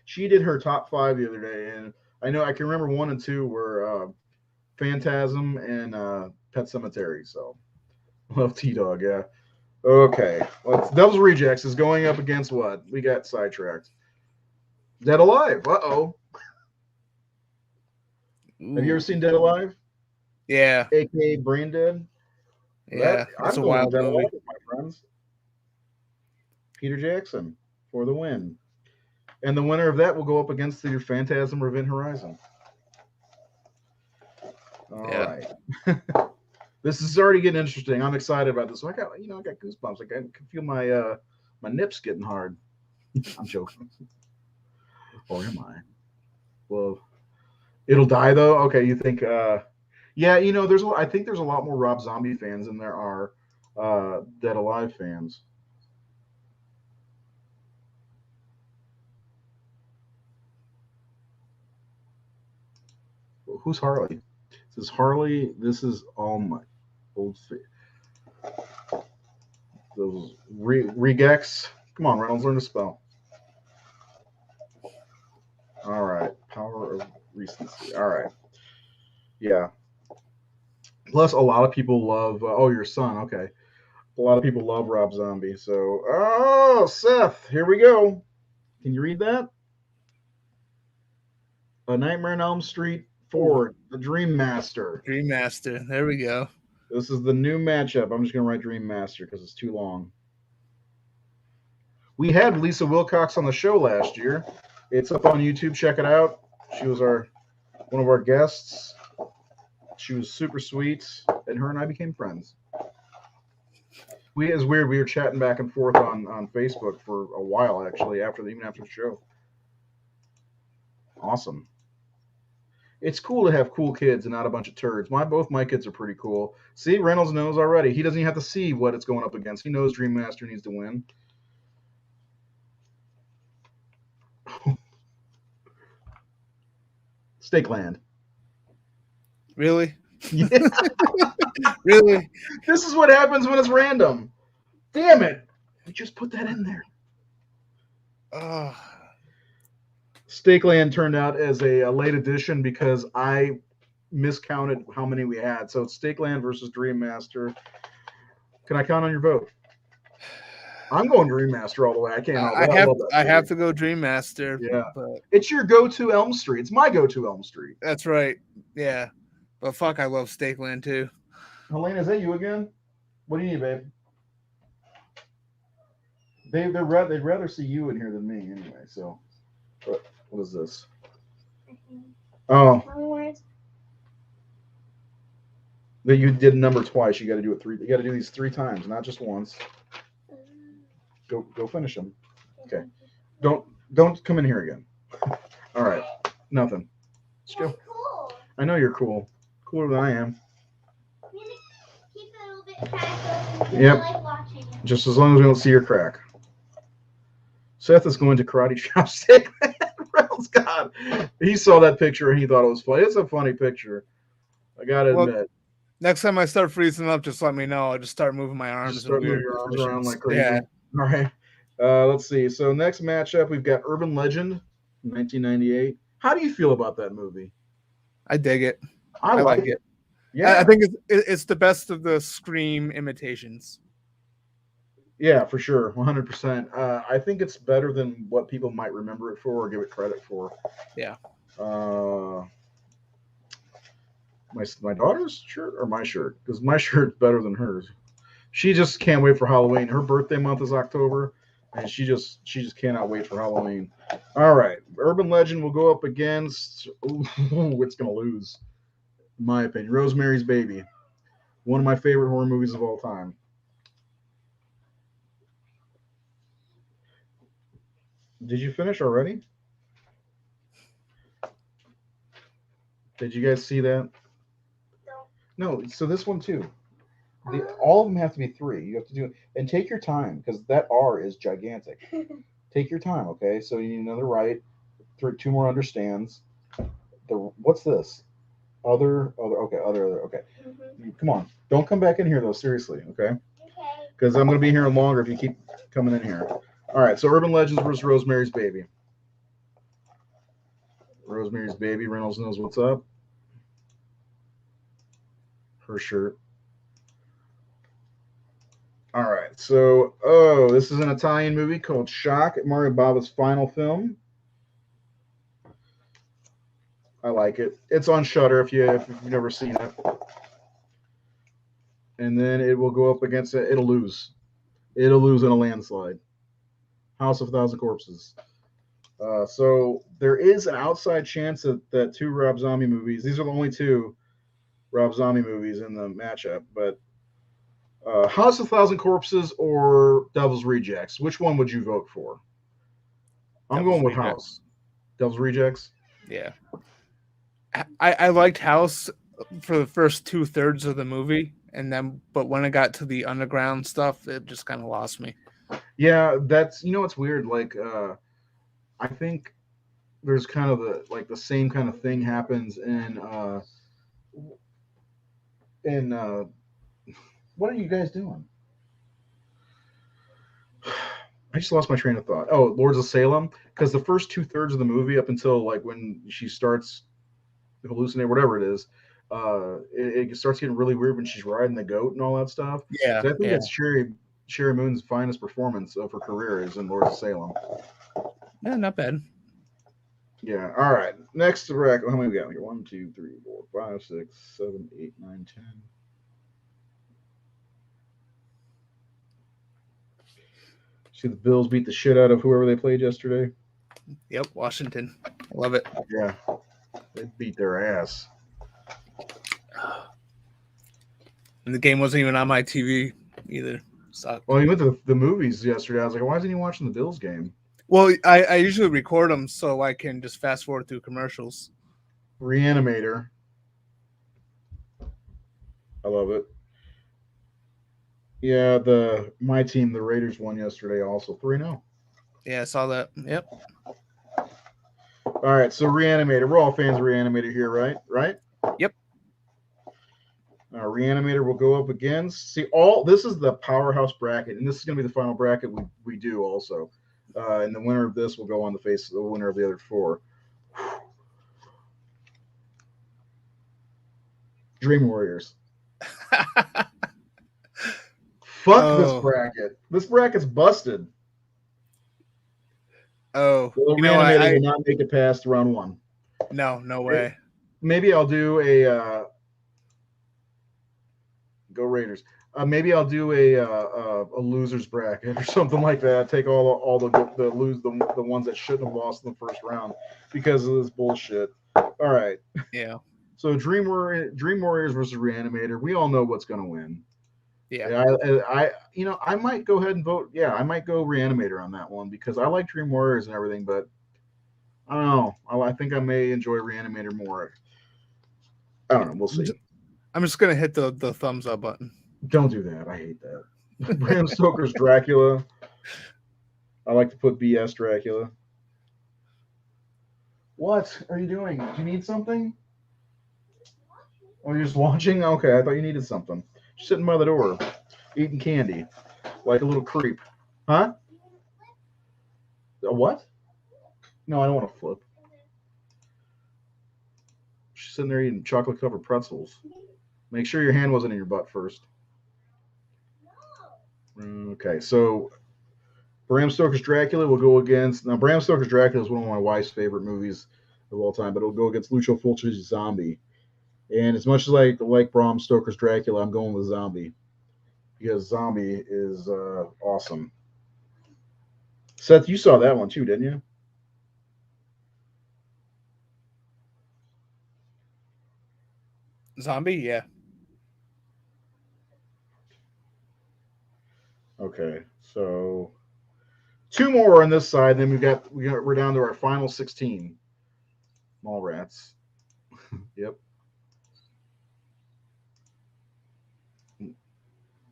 she did her top 5 the other day, and I know I can remember 1 and 2 were Phantasm and Pet Cemetery. So love T-Dog, yeah. Okay, Devil's Rejects is going up against what? We got sidetracked. Dead Alive. Uh-oh. Have you ever seen Dead Alive? Yeah. AKA Brain Dead? Yeah, that's a wild Dead movie. Alive with my friends. Peter Jackson for the win. And the winner of that will go up against your Phantasm or Event Horizon. All right. This is already getting interesting. I'm excited about this. I got goosebumps. I can feel my nips getting hard. I'm joking. Or am I? Well, it'll die though. Okay, you think? Yeah, I think there's a lot more Rob Zombie fans than there are Dead Alive fans. Who's Harley? This is Harley. This is all my old those regex. Come on, Reynolds, learn to spell. All right, power of recency. All right, yeah. Plus, a lot of people love. Your son. Okay, a lot of people love Rob Zombie. So, Seth, here we go. Can you read that? A Nightmare on Elm Street 4, The Dream Master. Dream Master. There we go. This is the new matchup. I'm just going to write Dream Master because it's too long. We had Lisa Wilcox on the show last year. It's up on YouTube. Check it out. She was one of our guests. She was super sweet, and her and I became friends. It was weird. We were chatting back and forth on Facebook for a while, actually, even after the show. Awesome. It's cool to have cool kids and not a bunch of turds. Both my kids are pretty cool. See, Reynolds knows already. He doesn't even have to see what it's going up against. He knows Dream Master needs to win. Steakland. Really? Yeah. Really? This is what happens when it's random. Damn it. We just put that in there. Steakland turned out as a late edition because I miscounted how many we had. So it's Steakland versus Dream Master. Can I count on your vote? I'm going Dream Master all the way. I can't help it. I have to go Dream Master. Yeah. But it's your go-to Elm Street. It's my go-to Elm Street. That's right. Yeah. But fuck, I love Steakland too. Helena, is that you again? What do you need, babe? They'd rather see you in here than me anyway. So, what is this? Oh, that you did number twice. You got to do it 3. You got to do these 3 times, not just once. Go finish them. Okay. Don't come in here again. All right. Nothing. Let's go. Cool. I know you're cool. Cooler than I am. Keep it a little bit cracked. Yep. I like watching it. Just as long as we don't see your crack. Seth is going to karate chop Steakland. Reynolds, God, he saw that picture and he thought it was funny. It's a funny picture. I gotta admit. Next time I start freezing up, just let me know. I'll just start moving my arms. Just start moving your arms around like crazy. Yeah. All right. Let's see. So next matchup, we've got Urban Legend, 1998. How do you feel about that movie? I dig it. I I like like it. it. Yeah, I think it's the best of the Scream imitations. yeah, for sure, 100%. I think it's better than what people might remember it for or give it credit for. Yeah. Uh, my daughter's shirt or my shirt, because my shirt's better than hers. She just can't wait for Halloween. Her birthday month is October, and she just cannot wait for Halloween. All right, Urban Legend will go up against. Ooh, it's gonna lose, in my opinion. Rosemary's Baby, one of my favorite horror movies of all time. Did you finish already? Did you guys see that? No. So this one too. All of them have to be 3. You have to do it and take your time because that R is gigantic. Take your time, okay? So you need another right, 2 more understands. What's this? Other. Okay, other. Okay. Mm-hmm. Come on, don't come back in here though. Seriously, okay? Okay. Because I'm gonna be here longer if you keep coming in here. All right. So Urban Legends versus Rosemary's Baby. Rosemary's Baby. Reynolds knows what's up. Her shirt. All right, so this is an Italian movie called Shock, Mario Bava's final film. I like it. It's on Shudder if you've never seen it. And then it will go up against it. It'll lose. It'll lose in a landslide. House of a Thousand Corpses. So there is an outside chance that 2 Rob Zombie movies. These are the only 2 Rob Zombie movies in the matchup, but. House of a Thousand Corpses or Devil's Rejects? Which one would you vote for? I'm Devil's going with Rejects. House. Devil's Rejects? Yeah. I liked House for the first 2/3 of the movie, but when it got to the underground stuff, it just kind of lost me. Yeah, that's it's weird. Like, I think there's kind of the same kind of thing happens in what are you guys doing? I just lost my train of thought. Oh, Lords of Salem, because the first 2/3 of the movie, up until like when she starts hallucinate, whatever it is, it starts getting really weird when she's riding the goat and all that stuff. Yeah, So I think yeah. that's Sherry Moon's finest performance of her career is in Lords of Salem. Yeah, not bad. Yeah. All right. Next rack. How many we got here? 1, 2, 3, 4, 5, 6, 7, 8, 9, 10. See the Bills beat the shit out of whoever they played yesterday. Yep, Washington. I love it. Yeah. They beat their ass. And the game wasn't even on my TV either. Sucked. Well, he went to the movies yesterday. I was like, why isn't he watching the Bills game? Well, I usually record them so I can just fast forward through commercials. Reanimator. I love it. Yeah, my team, the Raiders, won yesterday also 3-0. Yeah, I saw that. Yep. All right, so Reanimator. We're all fans of Reanimator here, right? Right? Yep. Reanimator will go up against. This is the powerhouse bracket, and this is going to be the final bracket we do also. And the winner of this will go on to face the winner of the other 4. Dream Warriors. Fuck this bracket. This bracket's busted. Oh, The Reanimator will not make it past round 1. No way. Maybe I'll do a go Raiders. Maybe I'll do a losers bracket or something like that. Take all the ones that shouldn't have lost in the first round because of this bullshit. All right. Yeah. So Dream Warriors versus Reanimator. We all know what's going to win. Yeah. I might go ahead and vote. Yeah, I might go Reanimator on that one because I like Dream Warriors and everything, but I don't know. I think I may enjoy Reanimator more. I don't know. We'll see. I'm just gonna hit the thumbs up button. Don't do that. I hate that. Bram Stoker's Dracula. I like to put BS Dracula. What are you doing? Do you need something? Oh, you're just watching? Okay, I thought you needed something. You're sitting by the door, eating candy, like a little creep. Huh? A what? No, I don't want to flip. She's sitting there eating chocolate covered pretzels. Make sure your hand wasn't in your butt first. Okay, so Bram Stoker's Dracula will go against. Now, Bram Stoker's Dracula is one of my wife's favorite movies of all time, but it'll go against Lucio Fulci's Zombie. And as much as I like Bram Stoker's Dracula, I'm going with Zombie because Zombie is awesome. Seth, you saw that one too, didn't you? Zombie, yeah. Okay, so 2 more on this side. Then we're down to our final 16. Mallrats. Yep.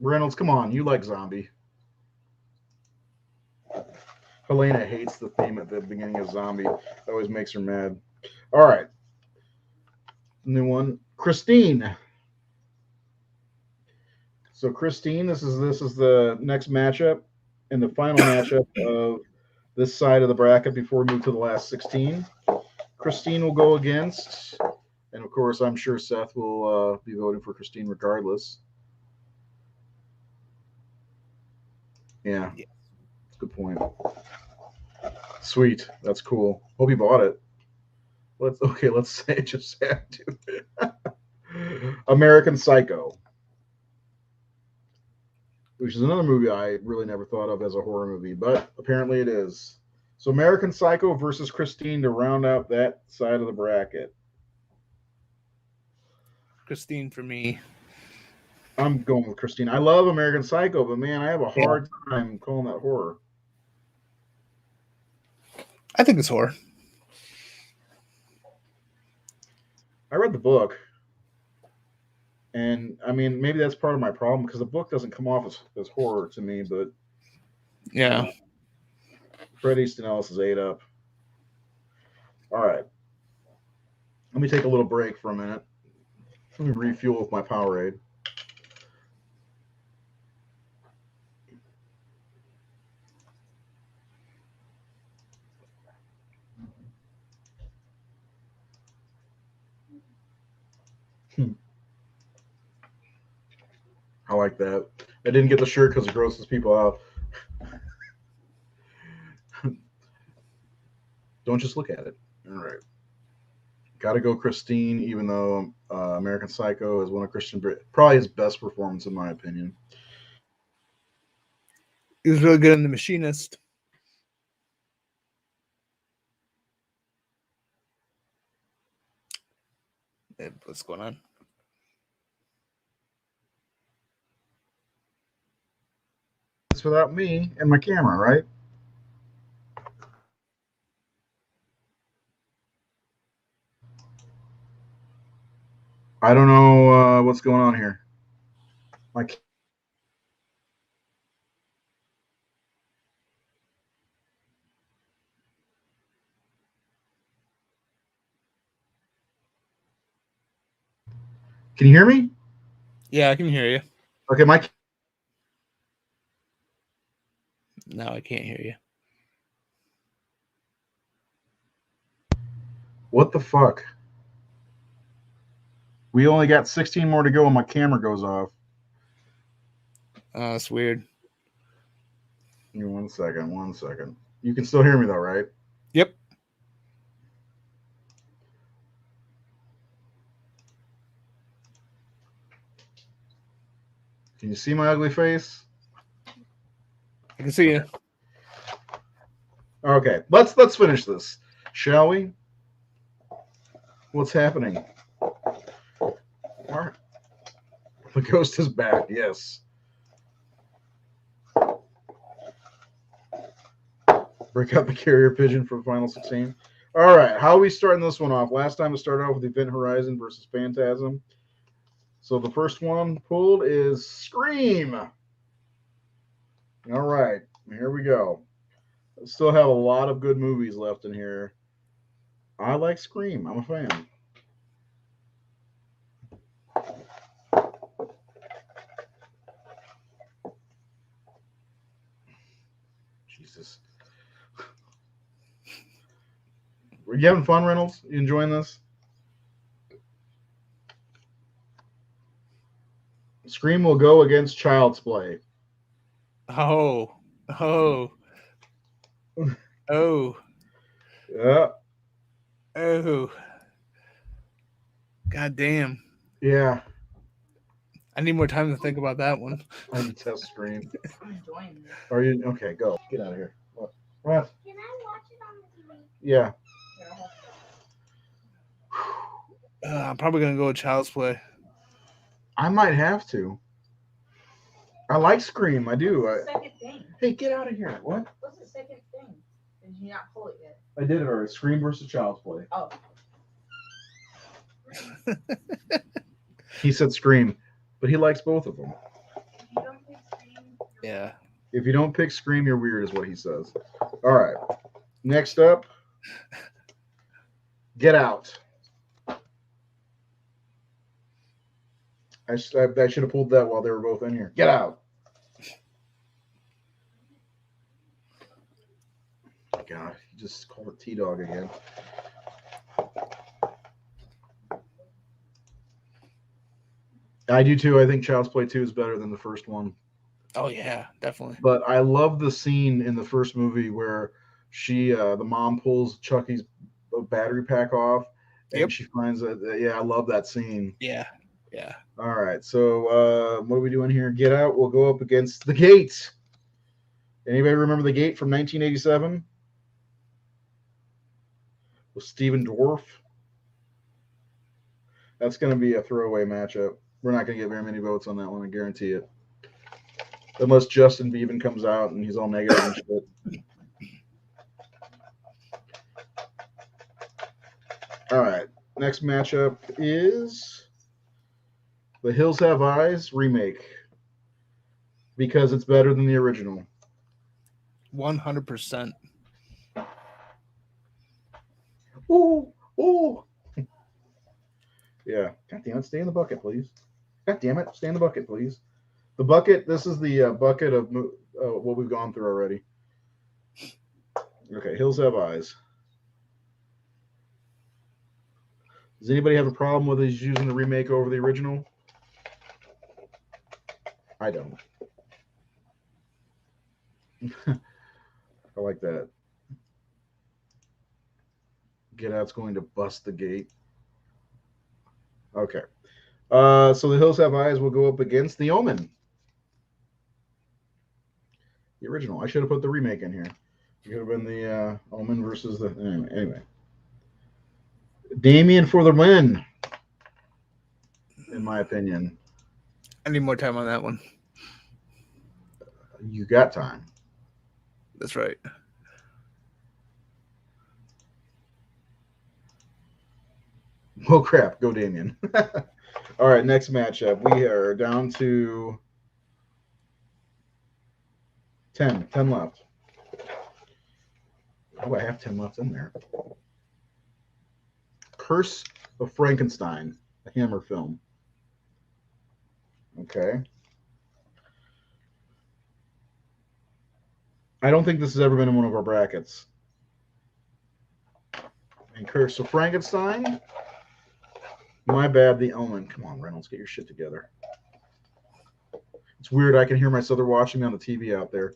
Reynolds, come on, you like Zombie. Helena hates the theme at the beginning of Zombie. It always makes her mad. All right. New one. Christine. So Christine, this is the next matchup and the final matchup of this side of the bracket before we move to the last 16. Christine will go against, and of course, I'm sure Seth will be voting for Christine regardless. Yeah, that's a good point. Sweet, that's cool. Hope you bought it. Let's say it just had to. American Psycho, which is another movie I really never thought of as a horror movie, but apparently it is. So American Psycho versus Christine to round out that side of the bracket. Christine for me. I'm going with Christine. I love American Psycho, but man, I have a hard time calling that horror. I think it's horror. I read the book, and I mean, maybe that's part of my problem because the book doesn't come off as horror to me, but Yeah. Fred Easton Ellis is 8 up. All right. Let me take a little break for a minute. Let me refuel with my Powerade. I like that. I didn't get the shirt because it grosses people out. Don't just look at it. All right. Got to go Christine, even though American Psycho is one of probably his best performance in my opinion. He was really good in The Machinist. What's going on? It's without me and my camera, right? I don't know what's going on here. Can you hear me? Yeah, I can hear you. Okay, No, I can't hear you. What the fuck? We only got 16 more to go and my camera goes off. That's weird. Give me 1 second. 1 second. You can still hear me though, right? Yep. Can you see my ugly face? I can see you. Okay, let's finish this, shall we? What's happening? All right. The ghost is back. Yes. Break out the carrier pigeon for the final 16. All right, how are we starting this one off? Last time we started off with Event Horizon versus Phantasm. So the first one pulled is Scream. All right, here we go. Still have a lot of good movies left in here. I like Scream. I'm a fan. Jesus. Are you having fun, Reynolds? You enjoying this? Scream will go against Child's Play. Oh. Oh. Oh. Yeah. Oh. God damn. Yeah. I need more time to think about that one. I detest Scream. I'm enjoying this. Are you okay? Go. Get out of here. What? Can I watch it on the TV? Yeah. I'm probably gonna go with Child's Play. I might have to. I like Scream. I do. What's the second thing? Hey, get out of here. What? What's the second thing? Did you not pull it yet? I did it already. Scream versus Child's Play. Oh. He said Scream, but he likes both of them. If you don't pick Scream, Yeah. If you don't pick Scream, you're weird, is what he says. All right. Next up, Get Out. I should have pulled that while they were both in here. Get Out. God, you just called it T-Dog again. I do too. I think Child's Play 2 is better than the first one. Oh yeah, definitely. But I love the scene in the first movie where the mom pulls Chucky's battery pack off, and she finds that. Yeah, I love that scene. Yeah, yeah. All right, so what are we doing here? Get Out will go up against The Gate. Anybody remember The Gate from 1987 with Stephen Dwarf? That's going to be a throwaway matchup. We're not going to get very many votes on that one, I guarantee it. Unless Justin Beeben comes out and he's all negative and shit. All right. Next matchup is The Hills Have Eyes remake. Because it's better than the original. 100%. Ooh, ooh. Yeah. God damn it. Stay in the bucket, please. God damn it. Stay in the bucket, please. The bucket, this is the bucket of what we've gone through already. Okay, Hills Have Eyes. Does anybody have a problem with us using the remake over the original? I don't. I like that. Get Out's going to bust the gate. Okay. So The Hills Have Eyes will go up against The Omen. The original. I should have put the remake in here. It could have been the Omen versus the... Anyway. Damien for the win, in my opinion. I need more time on that one. You got time. That's right. Oh, crap. Go Damien. All right, next matchup. We are down to 10 left. Oh, I have 10 left in there. Curse of Frankenstein, a Hammer film. Okay. I don't think this has ever been in one of our brackets. And Curse of Frankenstein. My bad, The Omen. Come on, Reynolds, get your shit together. It's weird. I can hear my brother watching me on the TV out there.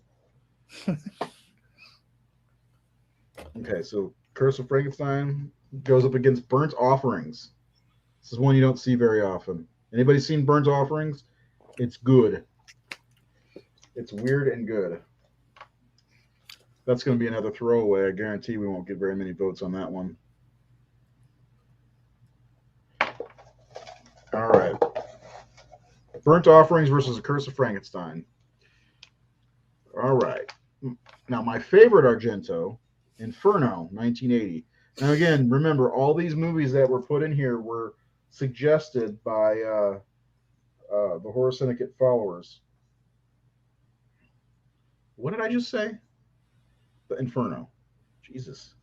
Okay, so Curse of Frankenstein goes up against Burnt Offerings. This is one you don't see very often. Anybody seen Burnt Offerings? It's good. It's weird and good. That's going to be another throwaway. I guarantee we won't get very many votes on that one. All right. Burnt Offerings versus A Curse of Frankenstein. All right. Now, my favorite Argento, Inferno, 1980. Now, again, remember, all these movies that were put in here were suggested by the Horror Syndicate followers. What did I just say? The Inferno. Jesus.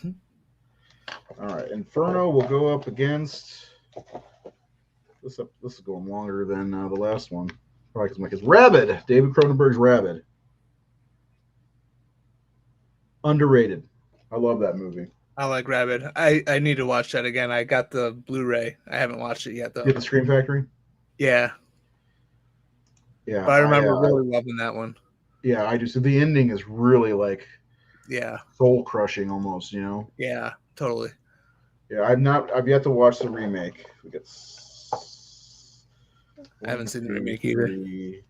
All right. Inferno will go up against... This is going longer than the last one. Probably because my kids. Rabid. David Cronenberg's Rabid. Underrated. I love that movie. I like Rabid. I need to watch that again. I got the Blu-ray. I haven't watched it yet though. Get the Scream Factory. Yeah. Yeah, But I remember really loving that one. yeah, I do. So the ending is really like Yeah, soul crushing almost, you know. yeah, totally. Yeah, I've yet to watch the remake. We got I haven't seen the 1, 2, remake either. 3,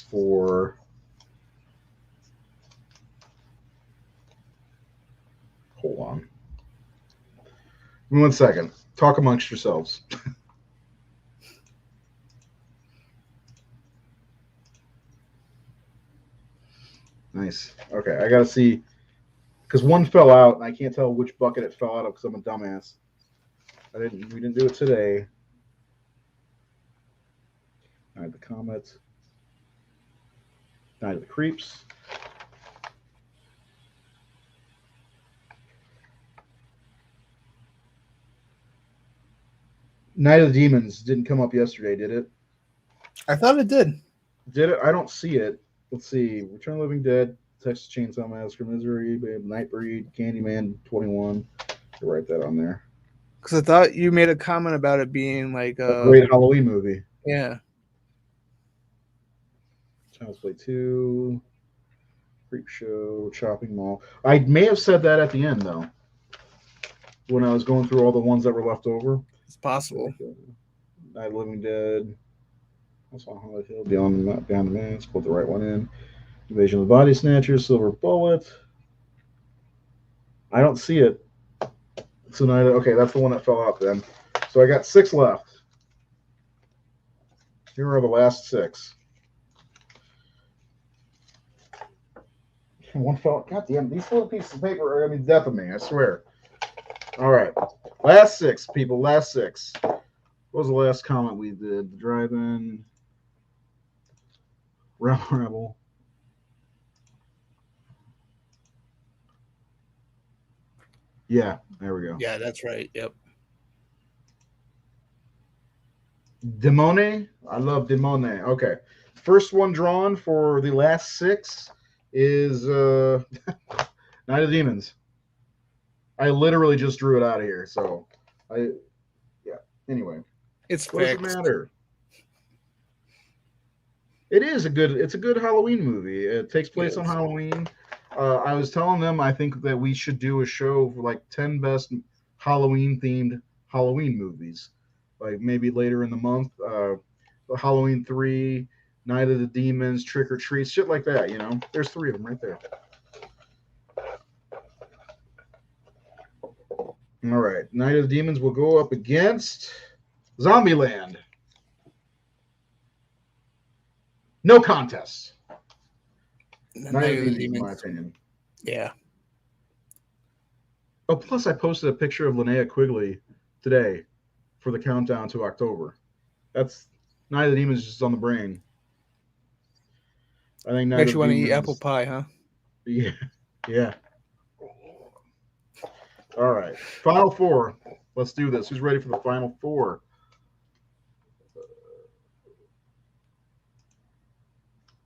4. Hold on. Give me 1 second. Talk amongst yourselves. Nice. Okay, I gotta see because one fell out and I can't tell which bucket it fell out of because I'm a dumbass. We didn't do it today. Night of the Comet. Night of the Creeps. Night of the Demons didn't come up yesterday, did it? I thought it did. Did it? I don't see it. Let's see. Return of the Living Dead, Texas Chainsaw Massacre, Misery, Nightbreed, Candyman 21. I'll write that on there. Because I thought you made a comment about it being like A great Halloween movie. Yeah. Child's Play 2, Creep Show, Chopping Mall. I may have said that at the end, though, when I was going through all the ones that were left over. It's possible. Night of the Living Dead. That's on Hollywood Hill. Beyond the Mask. Put the right one in. Invasion of the Body Snatchers. Silver Bullet. I don't see it. So okay, that's the one that fell out then. So I got 6 left. Here are the last 6. One fell. God damn, these little pieces of paper are going to be death of me, I swear. All right. Last 6, people. Last 6. What was the last comment we did? The drive-in. Rebel. Yeah, there we go. Yeah, that's right. Yep. Demone. I love Demone. Okay. First one drawn for the last 6 is Night of the Demons. I literally just drew it out of here. So, anyway. It's What fixed. does it matter? It's a good Halloween movie. It takes place on Halloween. I was telling them I think that we should do a show for like 10 best Halloween themed Halloween movies. Like maybe later in the month, Halloween 3, Night of the Demons, Trick or Treat, shit like that, you know. There's 3 of them right there. All right. Night of the Demons will go up against Zombieland. No contest. Night of the Demons, in my opinion. Yeah. Oh, plus I posted a picture of Linnea Quigley today for the countdown to October. That's Night of the Demons just on the brain. I think Night Makes of you want to the eat Demons, apple pie, huh? Yeah. Yeah. All right. Final 4. Let's do this. Who's ready for the final 4?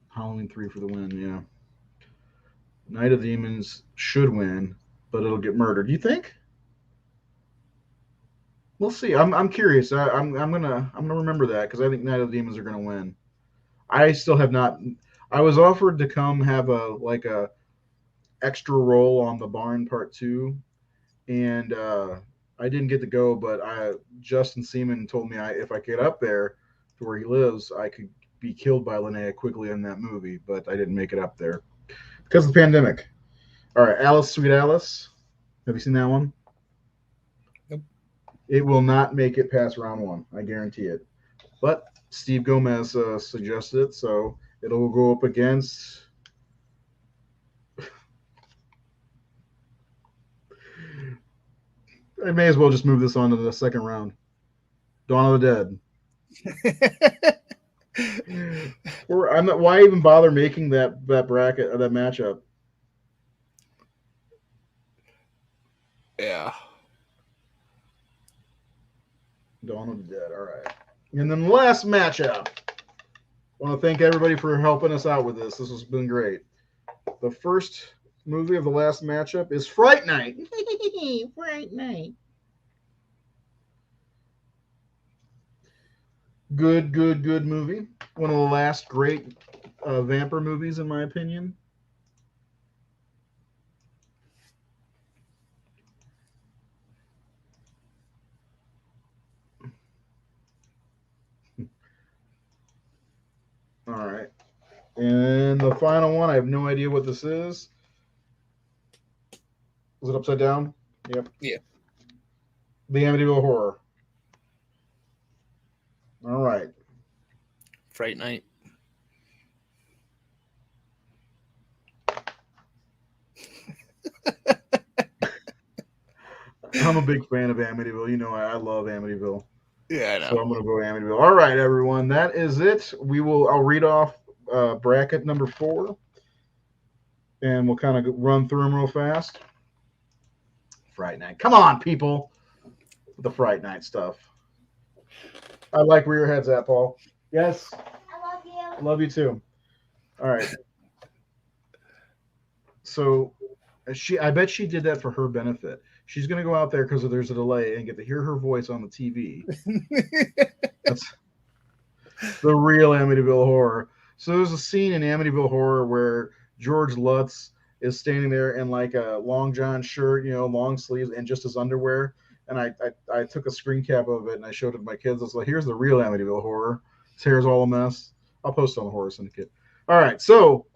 Halloween 3 for the win, yeah. Night of the Demons should win, but it'll get murdered. You think? We'll see. I'm curious. I'm gonna remember that because I think Night of the Demons are gonna win. I still have not. I was offered to come have a extra role on the Barn Part 2, and I didn't get to go. But Justin Seaman told me if I get up there to where he lives, I could be killed by Linnea Quigley in that movie. But I didn't make it up there because of the pandemic. All right, Alice, Sweet Alice. Have you seen that one? Nope. It will not make it past round 1. I guarantee it. But Steve Gomez suggested it, so it'll go up against. I may as well just move this on to the second round. Dawn of the Dead. I'm not. Why even bother making that bracket that matchup? Yeah. Dawn of the Dead. All right. And then the last matchup. I want to thank everybody for helping us out with this. This has been great. The first movie of the last matchup is Fright Night. Fright Night. Good movie. One of the last great vampire movies, in my opinion. All right. And the final one, I have no idea what this is. Is it upside down? Yep. Yeah. The Amityville Horror. All right. Fright Night. I'm a big fan of Amityville. You know, I love Amityville. Yeah, I know. So I'm going to go Amityville. All right, everyone. That is it. I'll read off bracket number 4. And we'll kind of run through them real fast. Fright Night. Come on, people. The Fright Night stuff. I like where your head's at, Paul. Yes. I love you. Love you too. All right. So I bet she did that for her benefit. She's going to go out there because there's a delay and get to hear her voice on the TV. That's the real Amityville Horror. So there's a scene in Amityville Horror where George Lutz is standing there in like a long john shirt, long sleeves, and just his underwear. And I took a screen cap of it and I showed it to my kids. I was like, here's the real Amityville Horror. His hair's all a mess. I'll post it on the Horror Syndicate. All right, so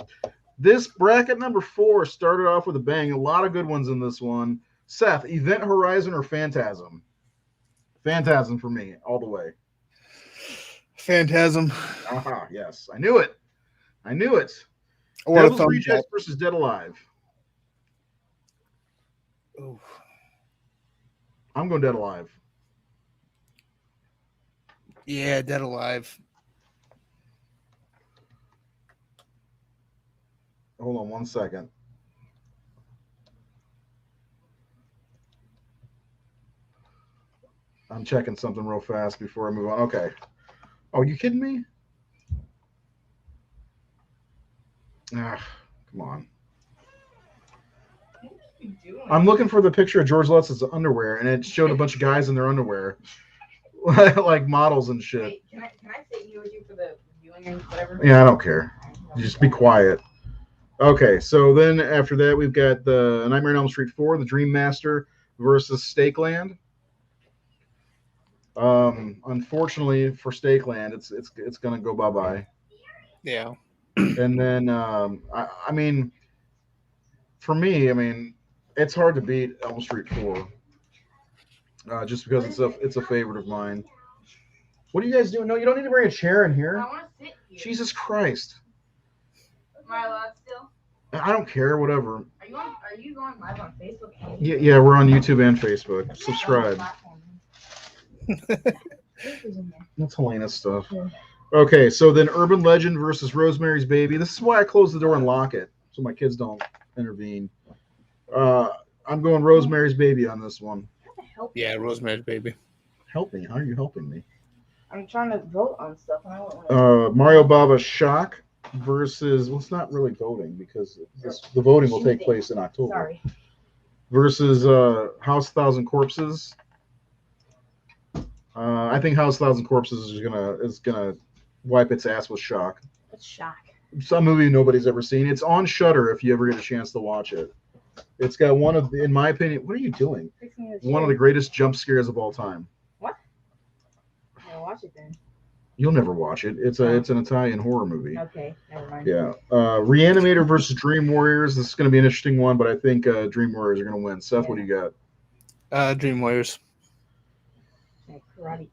this bracket number 4 started off with a bang. A lot of good ones in this one. Seth, Event Horizon or Phantasm? Phantasm for me, all the way. Phantasm. Aha, yes. I knew it. Or a Devil's thumbs Rejects up. versus Dead Alive. Ooh. I'm going Dead Alive. Yeah, Dead Alive. Hold on 1 second. I'm checking something real fast before I move on. Okay. Oh, you kidding me? Ah, come on. What are you doing? I'm looking for the picture of George Lutz's underwear, and it showed a bunch of guys in their underwear, like models and shit. Wait, can I sit here with you for the viewing and whatever? Yeah, I don't care. You just be quiet. Okay, so then after that, we've got the Nightmare on Elm Street 4, The Dream Master versus Stakeland. Unfortunately for Stakeland, it's gonna go bye-bye. Yeah. And then I mean, for me, it's hard to beat Elm Street 4. Just because it's a favorite of mine. What are you guys doing? No, you don't need to bring a chair in I here. want to sit here. Jesus Christ. Am I allowed still? I don't care, whatever. Are you going live on Facebook? Yeah, we're on YouTube and Facebook. Subscribe. That's Helena's stuff. Okay, so then Urban Legend versus Rosemary's Baby. This is why I close the door and lock it, so my kids don't intervene. I'm going Rosemary's Baby on this one. Yeah, Rosemary's Baby. Help me. How are you helping me? I'm trying to vote on stuff. And I won't Mario Baba Shock versus, well, it's not really voting because the voting will take place in October. Sorry. Versus House 1,000 Corpses. I think House 1,000 Corpses is gonna wipe its ass with Shock. It's shock. Some movie nobody's ever seen. It's on Shudder if you ever get a chance to watch it. It's got one of, in my opinion, what are you doing? One of the greatest jump scares of all time. What? I'll watch it then. You'll never watch it. It's an Italian horror movie. Okay, never mind. Yeah. Reanimator versus Dream Warriors. This is going to be an interesting one, but I think Dream Warriors are going to win. Seth, what do you got? Dream Warriors. Karate.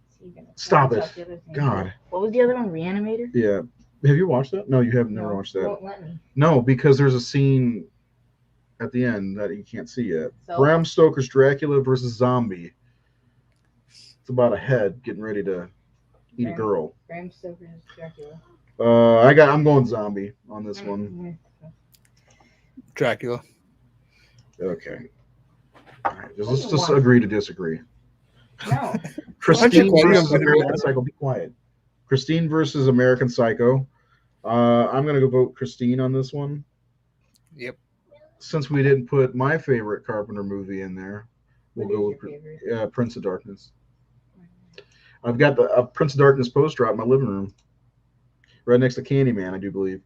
Stop it. God. What was the other one? Reanimator? Yeah. Have you watched that? No, you have never watched that. Won't let me. No, because there's a scene at the end that you can't see yet. So? Bram Stoker's Dracula versus Zombie. It's about a head getting ready to eat a girl. Bram Stoker's Dracula. I'm going Zombie on this one. Dracula. Okay. All right. Let's just agree to disagree. No. Christine Why don't you versus play them? American Psycho. Be quiet. Christine versus American Psycho. I'm going to go vote Christine on this one. Yep. Since we didn't put my favorite Carpenter movie in there, we'll go with Prince of Darkness. I've got the Prince of Darkness poster out in my living room, right next to Candyman, I do believe.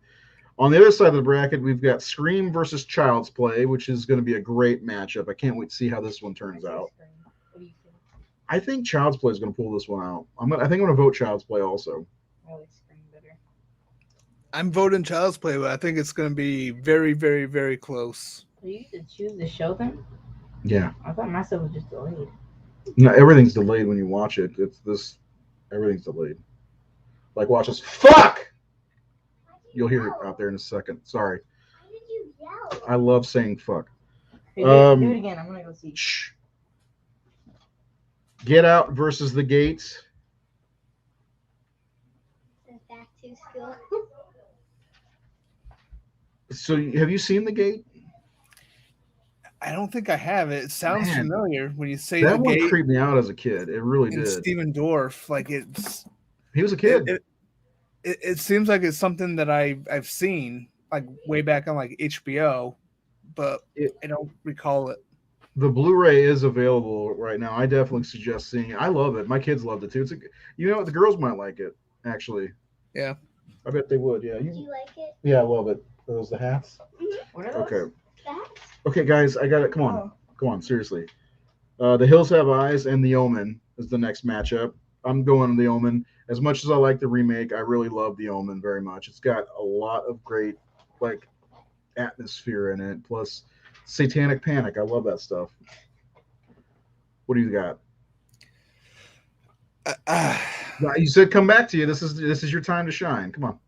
On the other side of the bracket, we've got Scream versus Child's Play, which is going to be a great matchup. I can't wait to see how this one turns out. What do you think? I think Child's Play is going to pull this one out. I think I'm going to vote Child's Play also. I like Scream better. I'm voting Child's Play, but I think it's going to be very, very, very close. So you get to choose the show then? Yeah. I thought myself was just delayed. No, everything's delayed when you watch it. Everything's delayed. Like, watch this. Fuck! You'll hear it out there in a second. Sorry. Why did you yell? I love saying fuck. Hey, do it again. I'm gonna go see. Shh. Get Out versus The Gates. Back to school. So, have you seen The Gate? I don't think I have it. It sounds Man, familiar when you say That the one gate creeped me out as a kid. It really and did. Steven Dorff. Like it's He was a kid. it seems like it's something that I've seen like way back on like HBO, but I don't recall it. The Blu-ray is available right now. I definitely suggest seeing it. I love it. My kids loved it too. You know what? The girls might like it, actually. Yeah. I bet they would. Yeah. Do you like it? Yeah, I love it. Are those the hats? What are those? Okay. Facts? Okay, guys, I got it. Come on. Oh. Come on, seriously. The Hills Have Eyes and The Omen is the next matchup. I'm going The Omen. As much as I like the remake, I really love The Omen very much. It's got a lot of great, like, atmosphere in it. Plus, satanic panic. I love that stuff. What do you got? Now, you said come back to you. This is your time to shine. Come on.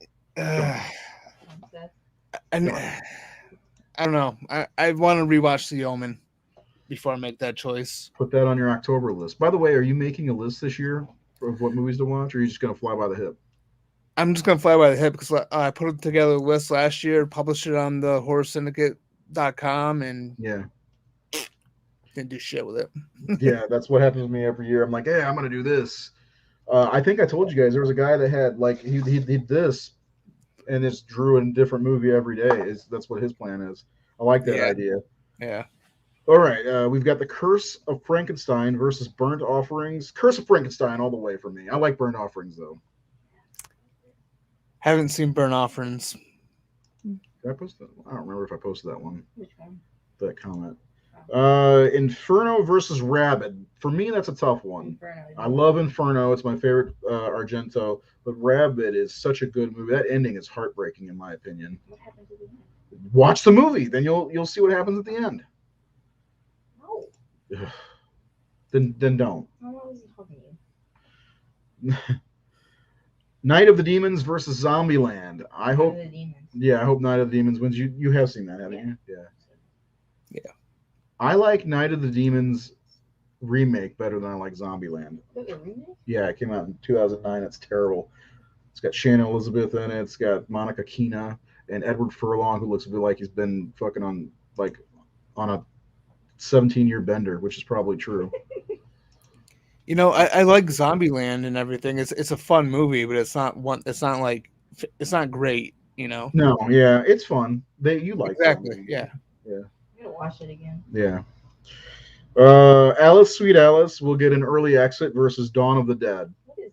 And I don't know. I want to rewatch The Omen before I make that choice. Put that on your October list. By the way, are you making a list this year of what movies to watch, or are you just going to fly by the hip? I'm just gonna fly by the hip because I put together a list last year, published it on the horrorsyndicate.com, and Yeah. didn't do shit with it. Yeah, that's what happens to me every year. I'm like, hey, I'm going to do this. I think I told you guys there was a guy that had like he did this, and just drew a different movie every day. That's what his plan is. I like that idea. Yeah. All right, we've got The Curse of Frankenstein versus Burnt Offerings. Curse of Frankenstein all the way for me. I like Burnt Offerings though. Haven't seen Burn Offerings. Did I post that? I don't remember if I posted that one. Which one? That comment. Inferno versus Rabid. For me, that's a tough one. Inferno. I love Inferno. It's my favorite Argento. But Rabid is such a good movie. That ending is heartbreaking, in my opinion. What happened to the end? Watch the movie, then you'll see what happens at the end. No. Then don't. How long was he talking to you? Night of the Demons versus Zombieland. I hope. The demons. Yeah, I hope Night of the Demons wins. You have seen that, haven't you? Yeah. Yeah. I like Night of the Demons remake better than I like Zombieland. Look at remake? Yeah, it came out in 2009. It's terrible. It's got Shannon Elizabeth in it. It's got Monica Keena and Edward Furlong, who looks a bit like he's been fucking on a 17-year bender, which is probably true. You know, I like Zombieland and everything. It's a fun movie, but it's not great. You know. No, yeah, it's fun. You like exactly. Zombieland. Yeah. Yeah. I'm gonna watch it again. Yeah. Alice, Sweet Alice will get an early exit versus Dawn of the Dead. What is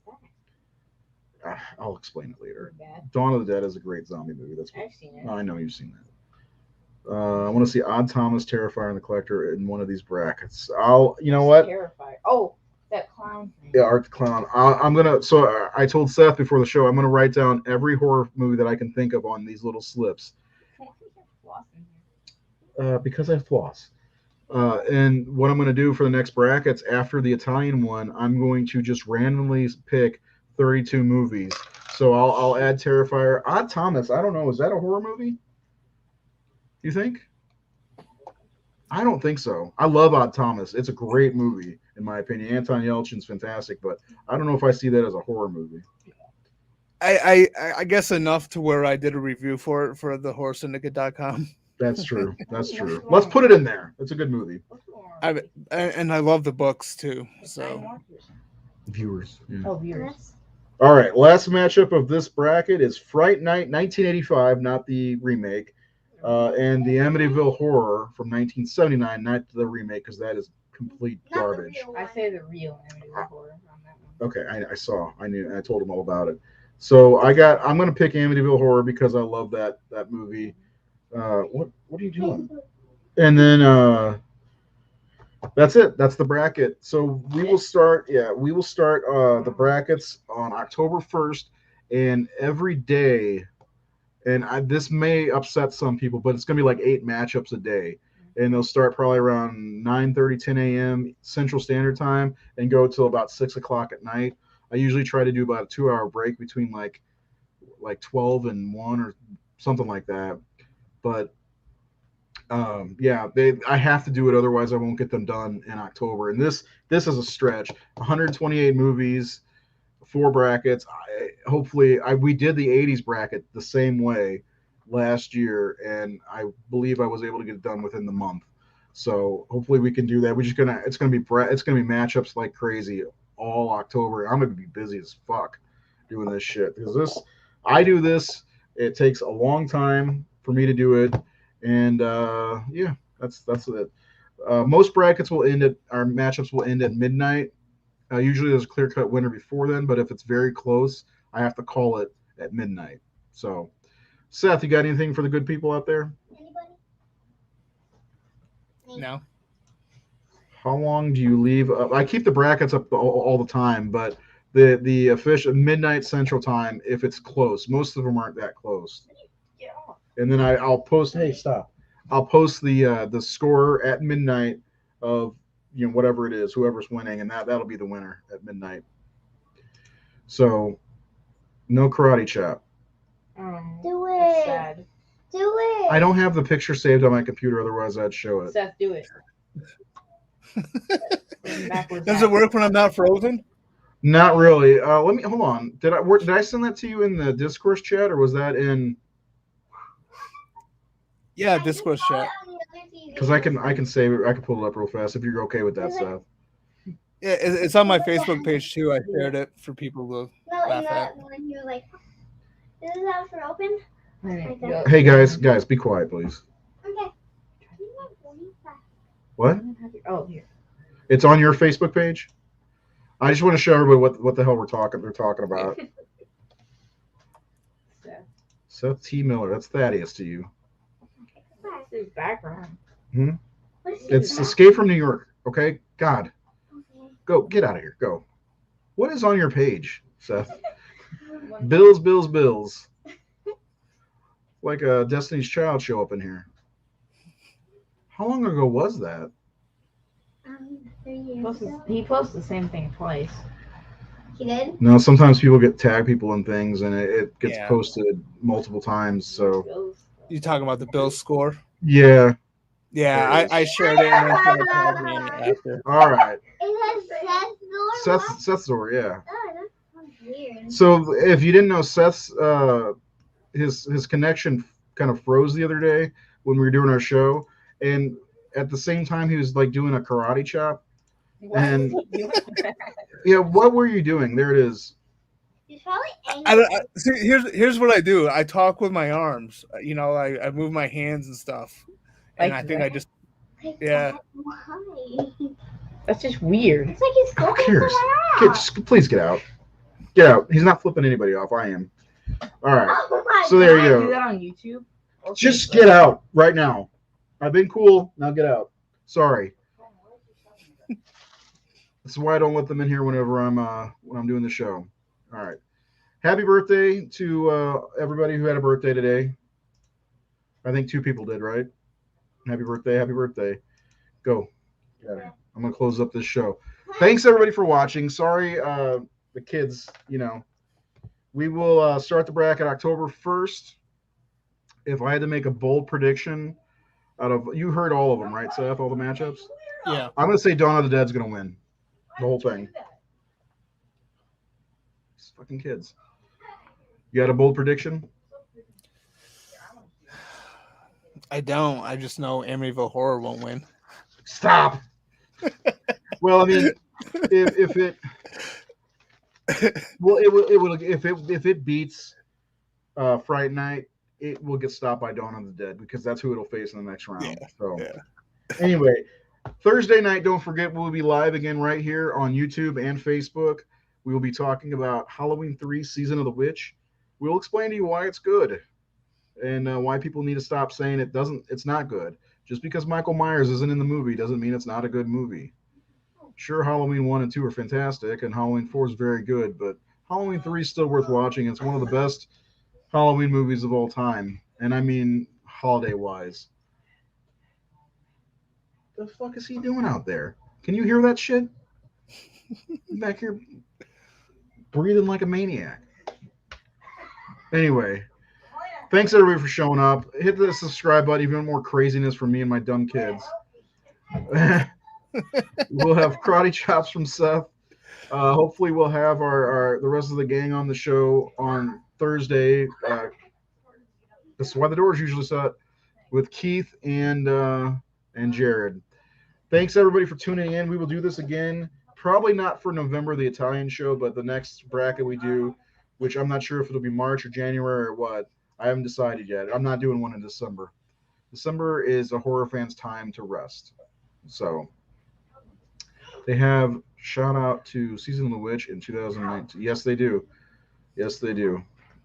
that? I'll explain it later. Bad. Dawn of the Dead is a great zombie movie. I've seen it. I know you've seen that. I want to see Odd Thomas, Terrifier, and the Collector in one of these brackets. You know what? Terrifier. Oh, that clown thing. Yeah, Art the Clown. I'm gonna. So I told Seth before the show, I'm gonna write down every horror movie that I can think of on these little slips. Because I have floss. And what I'm going to do for the next brackets after the Italian one, I'm going to just randomly pick 32 movies. So I'll add Terrifier. Odd Thomas, I don't know. Is that a horror movie? You think? I don't think so. I love Odd Thomas. It's a great movie, in my opinion. Anton Yelchin's fantastic, but I don't know if I see that as a horror movie. I guess enough to where I did a review for it for the horrorsyndicate.com. That's true. That's true. Let's put it in there. It's a good movie. And I love the books too. So Viewers. Yeah. Oh, viewers. All right. Last matchup of this bracket is Fright Night 1985, not the remake, and the Amityville Horror from 1979, not the remake, because that is complete garbage. I say the real Amityville Horror on that one. Okay, I saw. I knew. I told him all about it. So I'm gonna pick Amityville Horror because I love that movie. What are you doing? And then that's it. That's the bracket. So we will start. Yeah, we will start the brackets on October 1st, and every day. And this may upset some people, but it's gonna be like 8 matchups a day, and they'll start probably around 9:30, 10 a.m. Central Standard Time, and go till about 6 o'clock at night. I usually try to do about a 2 hour break between like 12 and 1 or something like that. But yeah, I have to do it, otherwise I won't get them done in October. And this is a stretch. 128 movies, 4 brackets. We did the 80s bracket the same way last year, and I believe I was able to get it done within the month. So hopefully we can do that. It's gonna be matchups like crazy all October. I'm gonna be busy as fuck doing this shit because I do this. It takes a long time for me to do it, and yeah, that's it. Most brackets our matchups will end at midnight. Usually there's a clear cut winner before then, but if it's very close, I have to call it at midnight. So, Seth, you got anything for the good people out there? Anybody? No. How long do you leave up? I keep the brackets up all the time, but the official midnight Central Time, if it's close, most of them aren't that close. Get off. And then I'll post. Hey, stop! I'll post the score at midnight of whatever it is, whoever's winning, and that'll be the winner at midnight. So, no karate chop. Do That's it. sad. Do it. I don't have the picture saved on my computer, otherwise I'd show it. Seth, do it. Backwards Does it work when I'm not frozen? Not really. Let me hold on. Did I send that to you in the discourse chat, or was that in? Yeah, Discord chat. Because I can save it. I can pull it up real fast if you're okay with that stuff. Yeah, it's on my Facebook page too. I shared it for people to No, laugh in at. that one you're like, is this out for open? Hey guys, be quiet, please. Okay. What? Oh, here. It's on your Facebook page. I just want to show everybody what the hell they're talking about. Seth T. Miller. That's Thaddeus to you. What's his background? It's Escape from New York. Okay. God. Go. Get out of here. Go. What is on your page, Seth? Bills. Like a Destiny's Child show up in here. How long ago was that? 3 years ago. He posts the same thing twice. He did? No, sometimes people tag people in things, and it gets Yeah. posted multiple times. So You talking about the Bills score? yeah. Yeah, I shared it and then someone tagged me in it after. All right. Is that Seth Zor? Seth's story. Yeah. Oh, that sounds weird. So if you didn't know, Seth's his connection kind of froze the other day when we were doing our show, and at the same time he was like doing a karate chop. And yeah, what were you doing? There it is. He's probably angry. See, here's what I do. I talk with my arms. I move my hands and stuff. And Like I think that? I just Like, why? That's just weird. It's like he's Who flipping cares? Please get out. Get out. He's not flipping anybody off. I am. All right. Oh my So there Can you I do go. that on YouTube? Or Just Facebook? get out right now. I've been cool. Now get out. Sorry. This is why I don't let them in here whenever I'm doing the show. All right. Happy birthday to everybody who had a birthday today. I think 2 people did, right? Happy birthday. Happy birthday. Go. Yeah. I'm going to close up this show. Thanks, everybody, for watching. Sorry, the kids, we will start the bracket October 1st. If I had to make a bold prediction you heard all of them, right, Seth? All the matchups? yeah. I'm going to say Dawn of the Dead's going to win. The whole thing. These fucking kids. You got a bold prediction? I don't. I just know Amityville Horror won't win. Stop. Well, I mean, if it if it beats Fright Night, it will get stopped by Dawn of the Dead because that's who it'll face in the next round. Yeah, So yeah. Anyway, Thursday night, don't forget we'll be live again right here on YouTube and Facebook. we will be talking about Halloween 3 Season of the Witch. We'll explain to you why it's good and why people need to stop saying it's not good. Just because Michael Myers isn't in the movie doesn't mean it's not a good movie. Sure, Halloween 1 and 2 are fantastic, and Halloween 4 is very good, but Halloween 3 is still worth watching. It's one of the best Halloween movies of all time, and I mean holiday-wise. The fuck is he doing out there? Can you hear that shit? Back here breathing like a maniac. Anyway, thanks everybody for showing up. Hit the subscribe button. Even more craziness from me and my dumb kids. We'll have karate chops from Seth. Hopefully we'll have the rest of the gang on the show on Thursday. This is why the door's usually set, with Keith and Jared. Thanks everybody for tuning in. We will do this again, probably not for November, the Italian show, but the next bracket we do, which I'm not sure if it'll be March or January or what. I haven't decided yet. I'm not doing one in December. December is a horror fan's time to rest. So they have shout out to Season of the Witch in 2019. Yes, they do. Yes, they do.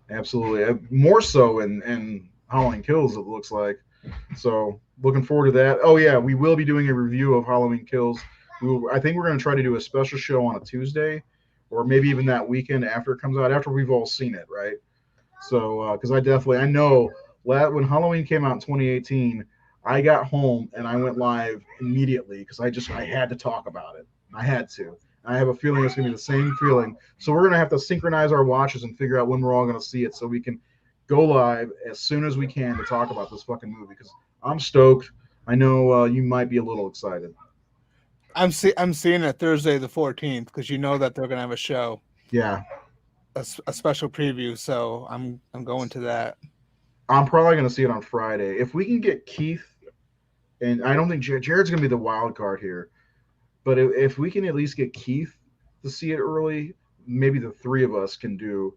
Absolutely. More so in Halloween Kills, it looks like. So looking forward to that. Oh yeah, we will be doing a review of Halloween Kills. I think we're going to try to do a special show on a Tuesday, or maybe even that weekend after it comes out, after we've all seen it, right? So because I know when Halloween came out in 2018, I got home and I went live immediately because I had to talk about it. I had to. I have a feeling it's going to be the same feeling. So we're going to have to synchronize our watches and figure out when we're all going to see it so we can go live as soon as we can to talk about this fucking movie, because I'm stoked. I know you might be a little excited. I'm seeing it Thursday the 14th because you know that they're gonna have a show. Yeah, a special preview. So I'm going to that. I'm probably gonna see it on Friday if we can get Keith, and I don't think Jared's gonna be the wild card here, but if we can at least get Keith to see it early, maybe the three of us can do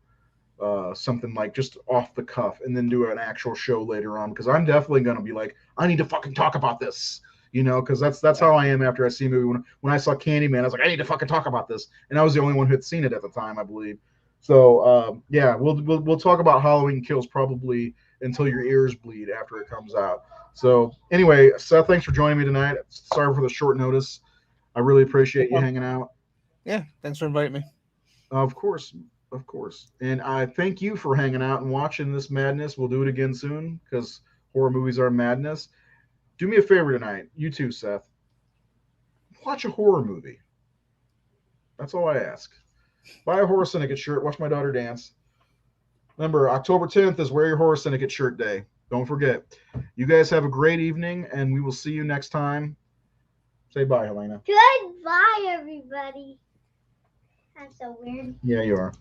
something like just off the cuff and then do an actual show later on, because I'm definitely going to be like, I need to fucking talk about this, because that's how I am after I see a movie. When I saw Candyman, I was like, I need to fucking talk about this, and I was the only one who had seen it at the time, I believe. So yeah, we'll talk about Halloween Kills probably until your ears bleed after it comes out. So anyway, Seth, thanks for joining me tonight. Sorry for the short notice. I really appreciate you hanging out. Yeah, thanks for inviting me. Of course. And I thank you for hanging out and watching this madness. We'll do it again soon because horror movies are madness. Do me a favor tonight. You too, Seth. Watch a horror movie. That's all I ask. Buy a Horror Syndicate shirt. Watch my daughter dance. Remember, October 10th is Wear Your Horror Syndicate shirt day. Don't forget. You guys have a great evening, and we will see you next time. Say bye, Helena. Goodbye, everybody. I'm so weird. Yeah, you are.